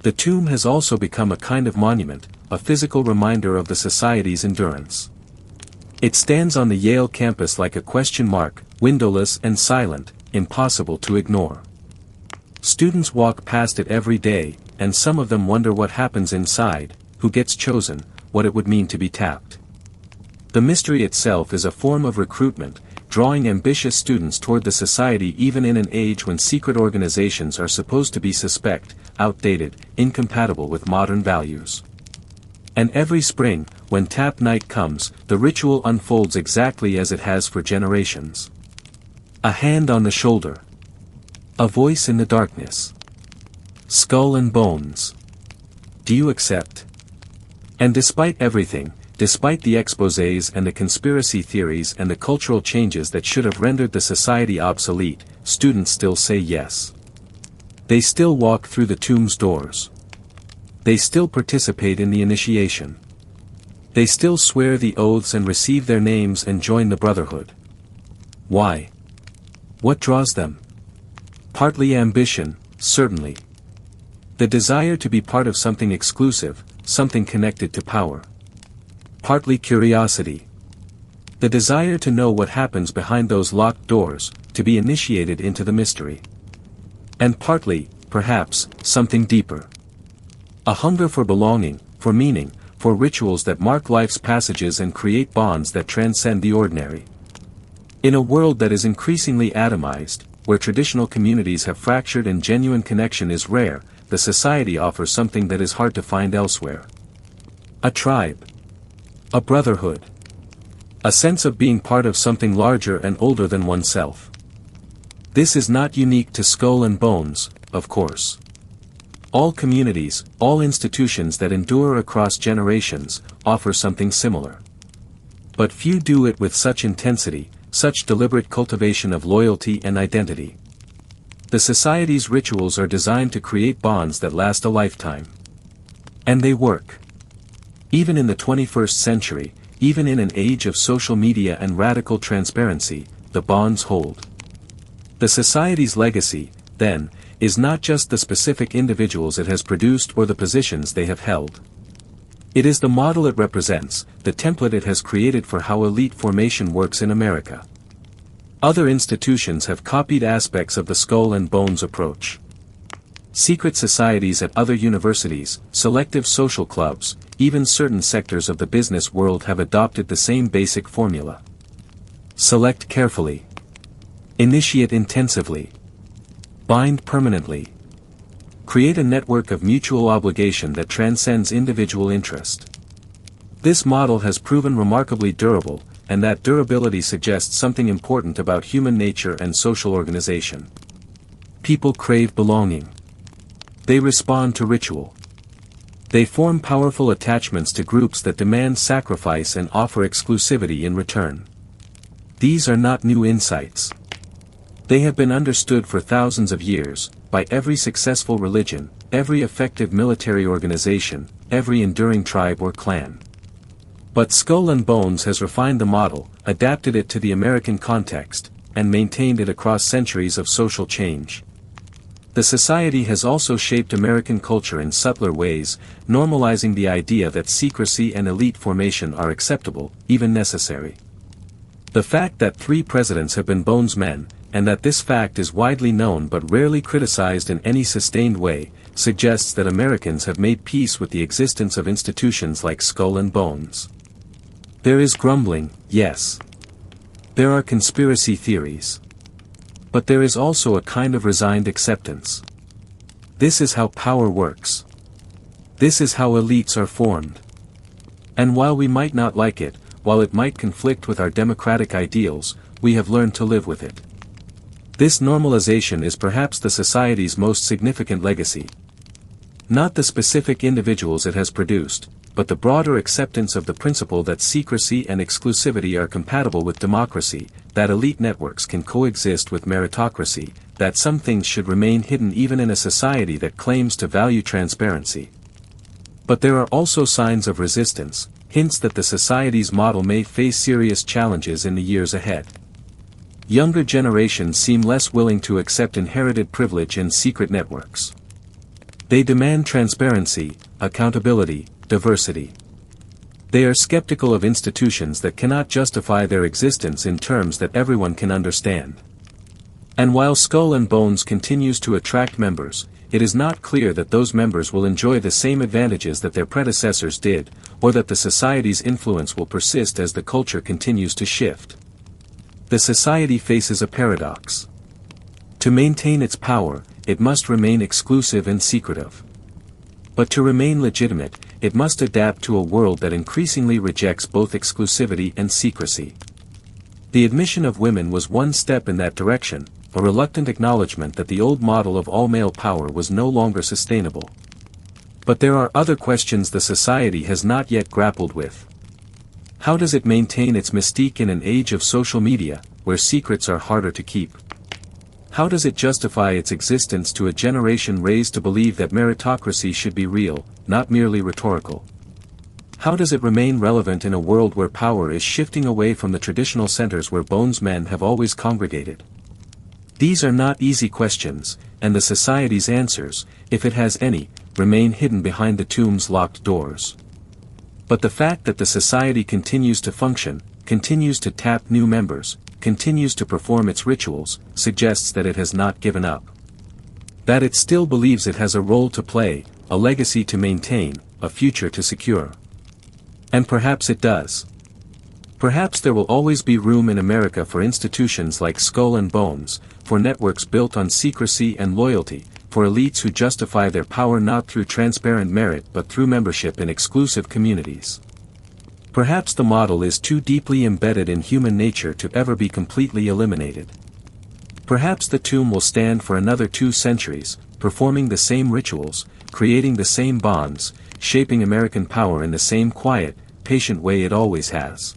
The tomb has also become a kind of monument, a physical reminder of the society's endurance. It stands on the Yale campus like a question mark, windowless and silent, impossible to ignore. Students walk past it every day, and some of them wonder what happens inside, who gets chosen, what it would mean to be tapped. The mystery itself is a form of recruitment, drawing ambitious students toward the society even in an age when secret organizations are supposed to be suspect, outdated, incompatible with modern values. And every spring, when tap night comes, the ritual unfolds exactly as it has for generations. A hand on the shoulder. A voice in the darkness. Skull and bones. Do you accept? And despite everything, despite the exposés and the conspiracy theories and the cultural changes that should have rendered the society obsolete, students still say yes. They still walk through the tomb's doors. They still participate in the initiation. They still swear the oaths and receive their names and join the brotherhood. Why? What draws them? Partly ambition, certainly. The desire to be part of something exclusive, something connected to power. Partly curiosity. The desire to know what happens behind those locked doors, to be initiated into the mystery. And partly, perhaps, something deeper. A hunger for belonging, for meaning, for rituals that mark life's passages and create bonds that transcend the ordinary. In a world that is increasingly atomized, where traditional communities have fractured and genuine connection is rare, the society offers something that is hard to find elsewhere. A tribe. A brotherhood. A sense of being part of something larger and older than oneself. This is not unique to Skull and Bones, of course. All communities, all institutions that endure across generations, offer something similar. But few do it with such intensity, such deliberate cultivation of loyalty and identity. The society's rituals are designed to create bonds that last a lifetime. And they work. Even in the 21st century, even in an age of social media and radical transparency, the bonds hold. The society's legacy, then, is not just the specific individuals it has produced or the positions they have held. It is the model it represents, the template it has created for how elite formation works in America. Other institutions have copied aspects of the Skull and Bones approach. Secret societies at other universities, selective social clubs, even certain sectors of the business world have adopted the same basic formula. Select carefully. Initiate intensively. Bind permanently. Create a network of mutual obligation that transcends individual interest. This model has proven remarkably durable, and that durability suggests something important about human nature and social organization. People crave belonging. They respond to ritual. They form powerful attachments to groups that demand sacrifice and offer exclusivity in return. These are not new insights. They have been understood for thousands of years, by every successful religion, every effective military organization, every enduring tribe or clan. But Skull and Bones has refined the model, adapted it to the American context, and maintained it across centuries of social change. The society has also shaped American culture in subtler ways, normalizing the idea that secrecy and elite formation are acceptable, even necessary. The fact that 3 presidents have been Bonesmen, and that this fact is widely known but rarely criticized in any sustained way, suggests that Americans have made peace with the existence of institutions like Skull and Bones. There is grumbling, yes. There are conspiracy theories. But there is also a kind of resigned acceptance. This is how power works. This is how elites are formed. And while we might not like it, while it might conflict with our democratic ideals, we have learned to live with it. This normalization is perhaps the society's most significant legacy. Not the specific individuals it has produced, but the broader acceptance of the principle that secrecy and exclusivity are compatible with democracy, that elite networks can coexist with meritocracy, that some things should remain hidden even in a society that claims to value transparency. But there are also signs of resistance, hints that the society's model may face serious challenges in the years ahead. Younger generations seem less willing to accept inherited privilege and secret networks. They demand transparency, accountability, diversity. They are skeptical of institutions that cannot justify their existence in terms that everyone can understand. And while Skull and Bones continues to attract members, it is not clear that those members will enjoy the same advantages that their predecessors did, or that the society's influence will persist as the culture continues to shift. The society faces a paradox. To maintain its power, it must remain exclusive and secretive. But to remain legitimate, it must adapt to a world that increasingly rejects both exclusivity and secrecy. The admission of women was one step in that direction, a reluctant acknowledgement that the old model of all-male power was no longer sustainable. But there are other questions the society has not yet grappled with. How does it maintain its mystique in an age of social media, where secrets are harder to keep? How does it justify its existence to a generation raised to believe that meritocracy should be real, not merely rhetorical? How does it remain relevant in a world where power is shifting away from the traditional centers where Bonesmen have always congregated? These are not easy questions, and the society's answers, if it has any, remain hidden behind the tomb's locked doors. But the fact that the society continues to function, continues to tap new members, continues to perform its rituals, suggests that it has not given up. That it still believes it has a role to play, a legacy to maintain, a future to secure. And perhaps it does. Perhaps there will always be room in America for institutions like Skull and Bones, for networks built on secrecy and loyalty, for elites who justify their power not through transparent merit but through membership in exclusive communities. Perhaps the model is too deeply embedded in human nature to ever be completely eliminated. Perhaps the tomb will stand for another 2 centuries, performing the same rituals, creating the same bonds, shaping American power in the same quiet, patient way it always has.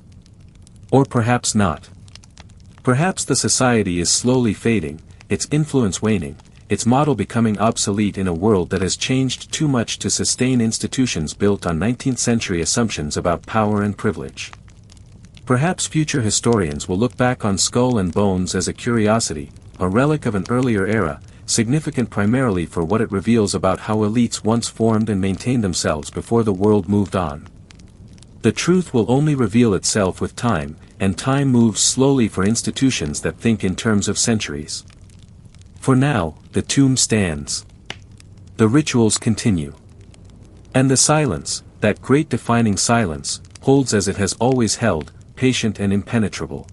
Or perhaps not. Perhaps the society is slowly fading, its influence waning, its model becoming obsolete in a world that has changed too much to sustain institutions built on 19th-century assumptions about power and privilege. Perhaps future historians will look back on Skull and Bones as a curiosity, a relic of an earlier era, significant primarily for what it reveals about how elites once formed and maintained themselves before the world moved on. The truth will only reveal itself with time, and time moves slowly for institutions that think in terms of centuries. For now, the tomb stands. The rituals continue. And the silence, that great defining silence, holds as it has always held, patient and impenetrable.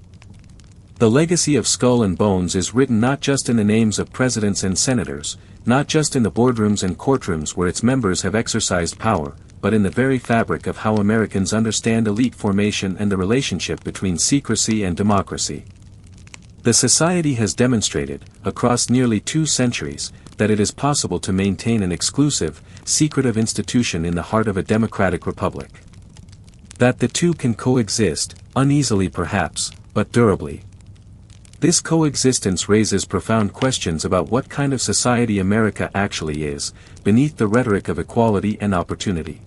The legacy of Skull and Bones is written not just in the names of presidents and senators, not just in the boardrooms and courtrooms where its members have exercised power, but in the very fabric of how Americans understand elite formation and the relationship between secrecy and democracy. The society has demonstrated, across nearly 2 centuries, that it is possible to maintain an exclusive, secretive institution in the heart of a democratic republic. That the two can coexist, uneasily perhaps, but durably. This coexistence raises profound questions about what kind of society America actually is, beneath the rhetoric of equality and opportunity.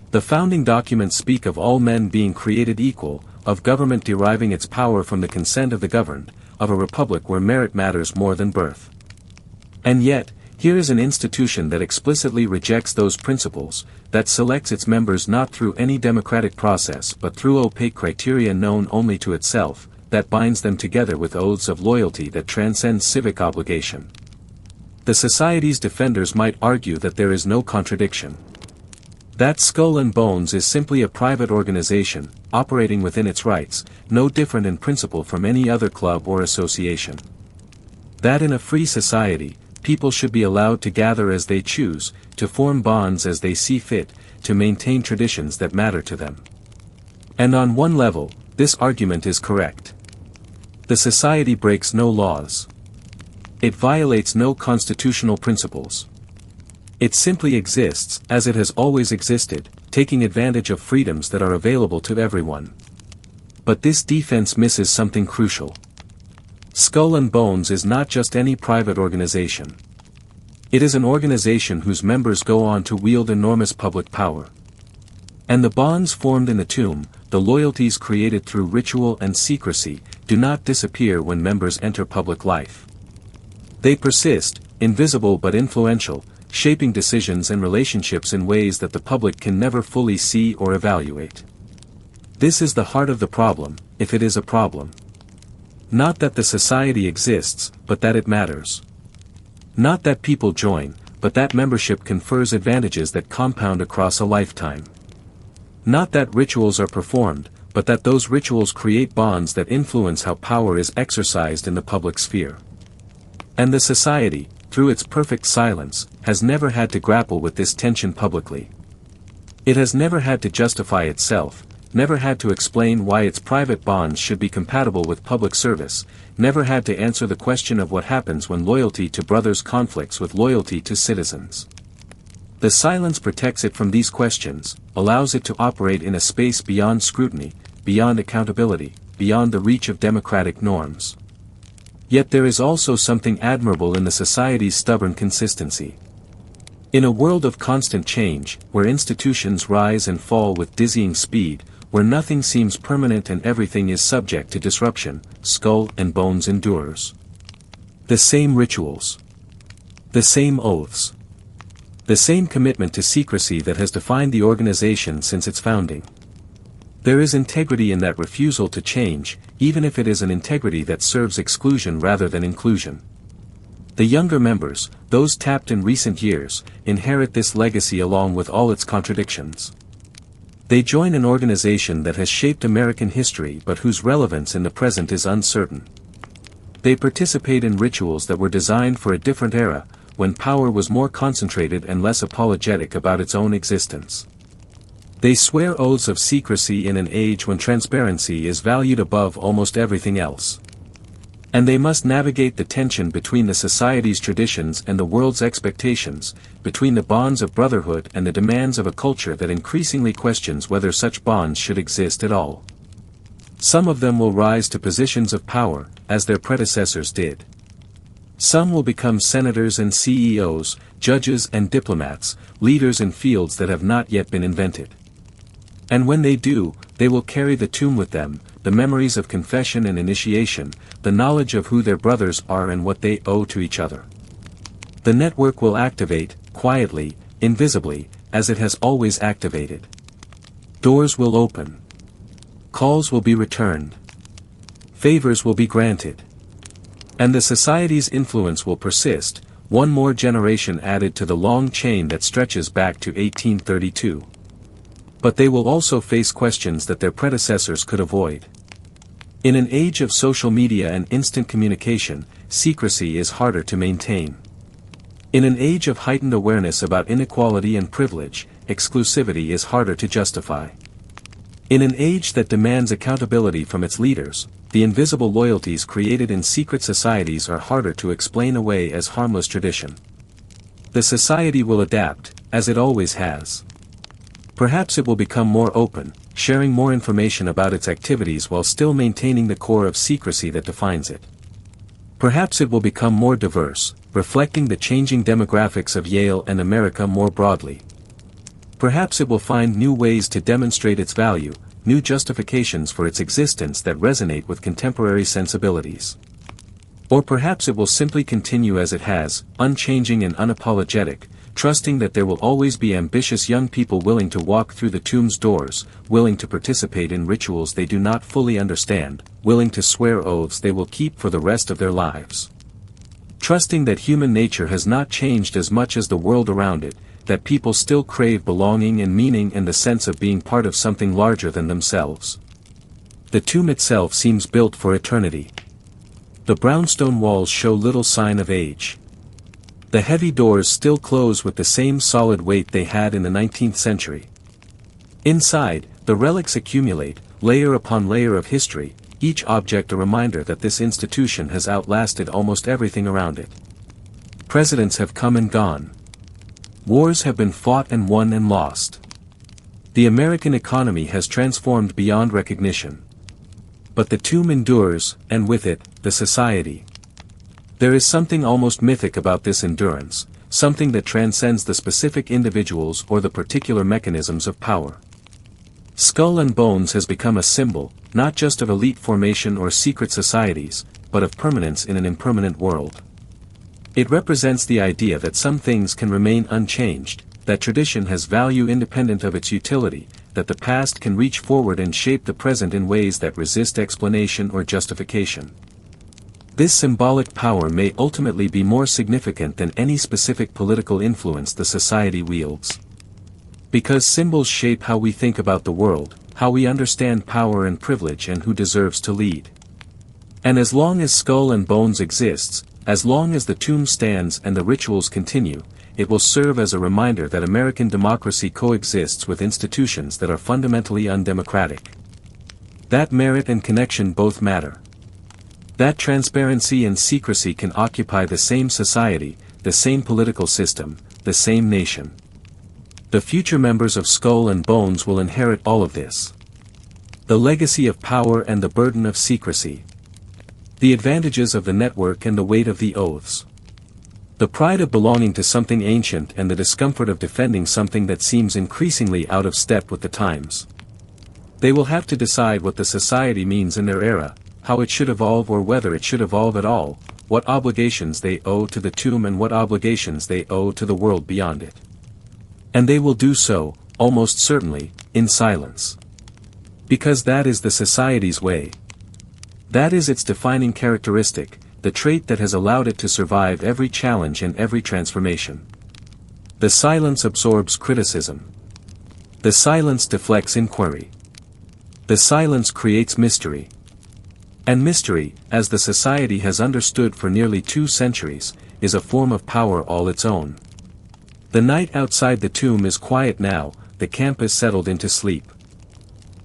The founding documents speak of all men being created equal, of government deriving its power from the consent of the governed, of a republic where merit matters more than birth. And yet, here is an institution that explicitly rejects those principles, that selects its members not through any democratic process but through opaque criteria known only to itself, that binds them together with oaths of loyalty that transcend civic obligation. The Society's defenders might argue that there is no contradiction. That Skull and Bones is simply a private organization, operating within its rights, no different in principle from any other club or association. That in a free society, people should be allowed to gather as they choose, to form bonds as they see fit, to maintain traditions that matter to them. And on one level, this argument is correct. The Society breaks no laws. It violates no constitutional principles. It simply exists, as it has always existed, taking advantage of freedoms that are available to everyone. But this defense misses something crucial. Skull and Bones is not just any private organization. It is an organization whose members go on to wield enormous public power. And the bonds formed in the tomb, the loyalties created through ritual and secrecy, do not disappear when members enter public life. They persist, invisible but influential, shaping decisions and relationships in ways that the public can never fully see or evaluate. This is the heart of the problem, if it is a problem. Not that the Society exists, but that it matters. Not that people join, but that membership confers advantages that compound across a lifetime. Not that rituals are performed, but that those rituals create bonds that influence how power is exercised in the public sphere. And the Society, through its perfect silence, has never had to grapple with this tension publicly. It has never had to justify itself, never had to explain why its private bonds should be compatible with public service, never had to answer the question of what happens when loyalty to brothers conflicts with loyalty to citizens. The silence protects it from these questions, allows it to operate in a space beyond scrutiny, beyond accountability, beyond the reach of democratic norms. Yet there is also something admirable in the Society's stubborn consistency. In a world of constant change, where institutions rise and fall with dizzying speed, where nothing seems permanent and everything is subject to disruption, Skull and Bones endures. The same rituals. The same oaths. The same commitment to secrecy that has defined the organization since its founding. There is integrity in that refusal to change, even if it is an integrity that serves exclusion rather than inclusion. The younger members, those tapped in recent years, inherit this legacy along with all its contradictions. They join an organization that has shaped American history but whose relevance in the present is uncertain. They participate in rituals that were designed for a different era, when power was more concentrated and less apologetic about its own existence. They swear oaths of secrecy in an age when transparency is valued above almost everything else. And they must navigate the tension between the Society's traditions and the world's expectations, between the bonds of brotherhood and the demands of a culture that increasingly questions whether such bonds should exist at all. Some of them will rise to positions of power, as their predecessors did. Some will become senators and CEOs, judges and diplomats, leaders in fields that have not yet been invented. And when they do, they will carry the tomb with them, the memories of confession and initiation, the knowledge of who their brothers are and what they owe to each other. The network will activate, quietly, invisibly, as it has always activated. Doors will open. Calls will be returned. Favors will be granted. And the Society's influence will persist, one more generation added to the long chain that stretches back to 1832. But they will also face questions that their predecessors could avoid. In an age of social media and instant communication, secrecy is harder to maintain. In an age of heightened awareness about inequality and privilege, exclusivity is harder to justify. In an age that demands accountability from its leaders, the invisible loyalties created in secret societies are harder to explain away as harmless tradition. The Society will adapt, as it always has. Perhaps it will become more open, sharing more information about its activities while still maintaining the core of secrecy that defines it. Perhaps it will become more diverse, reflecting the changing demographics of Yale and America more broadly. Perhaps it will find new ways to demonstrate its value, new justifications for its existence that resonate with contemporary sensibilities. Or perhaps it will simply continue as it has, unchanging and unapologetic, trusting that there will always be ambitious young people willing to walk through the tomb's doors, willing to participate in rituals they do not fully understand, willing to swear oaths they will keep for the rest of their lives. Trusting that human nature has not changed as much as the world around it, that people still crave belonging and meaning and the sense of being part of something larger than themselves. The tomb itself seems built for eternity. The brownstone walls show little sign of age. The heavy doors still close with the same solid weight they had in the 19th century. Inside, the relics accumulate, layer upon layer of history, each object a reminder that this institution has outlasted almost everything around it. Presidents have come and gone. Wars have been fought and won and lost. The American economy has transformed beyond recognition. But the tomb endures, and with it, the society. There is something almost mythic about this endurance, something that transcends the specific individuals or the particular mechanisms of power. Skull and Bones has become a symbol, not just of elite formation or secret societies, but of permanence in an impermanent world. It represents the idea that some things can remain unchanged, that tradition has value independent of its utility, that the past can reach forward and shape the present in ways that resist explanation or justification. This symbolic power may ultimately be more significant than any specific political influence the society wields. Because symbols shape how we think about the world, how we understand power and privilege and who deserves to lead. And as long as Skull and Bones exists, as long as the tomb stands and the rituals continue, it will serve as a reminder that American democracy coexists with institutions that are fundamentally undemocratic. That merit and connection both matter. That transparency and secrecy can occupy the same society, the same political system, the same nation. The future members of Skull and Bones will inherit all of this. The legacy of power and the burden of secrecy. The advantages of the network and the weight of the oaths. The pride of belonging to something ancient and the discomfort of defending something that seems increasingly out of step with the times. They will have to decide what the society means in their era, how it should evolve or whether it should evolve at all, what obligations they owe to the tomb and what obligations they owe to the world beyond it. And they will do so, almost certainly, in silence. Because that is the society's way. That is its defining characteristic, the trait that has allowed it to survive every challenge and every transformation. The silence absorbs criticism. The silence deflects inquiry. The silence creates mystery. And mystery, as the society has understood for nearly 2 centuries, is a form of power all its own. The night outside the tomb is quiet now, the camp is settled into sleep.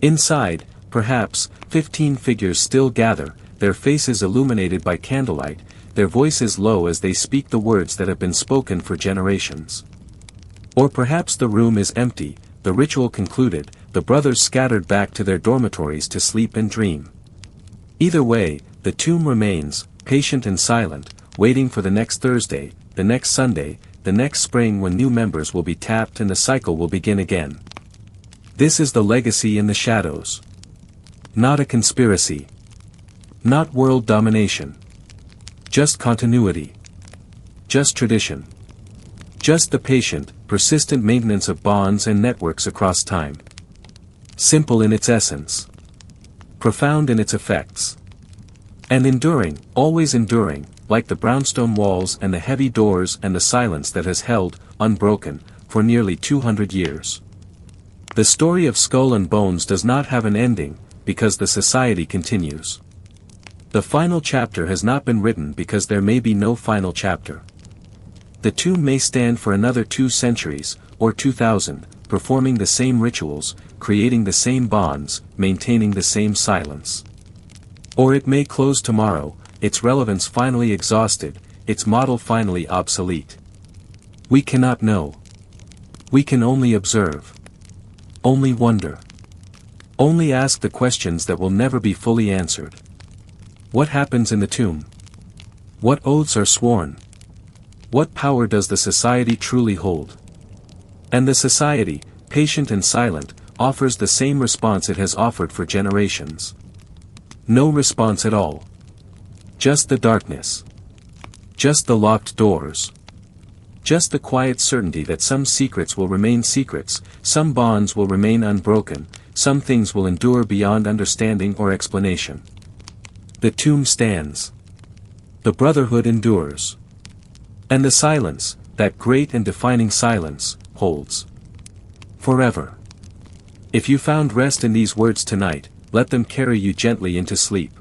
Inside, perhaps, 15 figures still gather, their faces illuminated by candlelight, their voices low as they speak the words that have been spoken for generations. Or perhaps the room is empty, the ritual concluded, the brothers scattered back to their dormitories to sleep and dream. Either way, the tomb remains, patient and silent, waiting for the next Thursday, the next Sunday, the next spring when new members will be tapped and the cycle will begin again. This is the legacy in the shadows. Not a conspiracy. Not world domination. Just continuity. Just tradition. Just the patient, persistent maintenance of bonds and networks across time. Simple in its essence. Profound in its effects. And enduring, always enduring, like the brownstone walls and the heavy doors and the silence that has held, unbroken, for nearly 200 years. The story of Skull and Bones does not have an ending, because the society continues. The final chapter has not been written because there may be no final chapter. The tomb may stand for another 2 centuries, or 2000, performing the same rituals, creating the same bonds, maintaining the same silence. Or it may close tomorrow, its relevance finally exhausted, its model finally obsolete. We cannot know. We can only observe. Only wonder. Only ask the questions that will never be fully answered. What happens in the tomb? What oaths are sworn? What power does the society truly hold? And the society, patient and silent, offers the same response it has offered for generations. No response at all. Just the darkness. Just the locked doors. Just the quiet certainty that some secrets will remain secrets, some bonds will remain unbroken, some things will endure beyond understanding or explanation. The tomb stands. The brotherhood endures. And the silence, that great and defining silence, holds forever. If you found rest in these words tonight, let them carry you gently into sleep.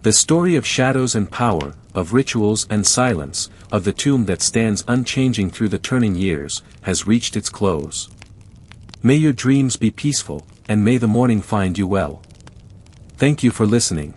The story of shadows and power, of rituals and silence, of the tomb that stands unchanging through the turning years, has reached its close. May your dreams be peaceful, and may the morning find you well. Thank you for listening.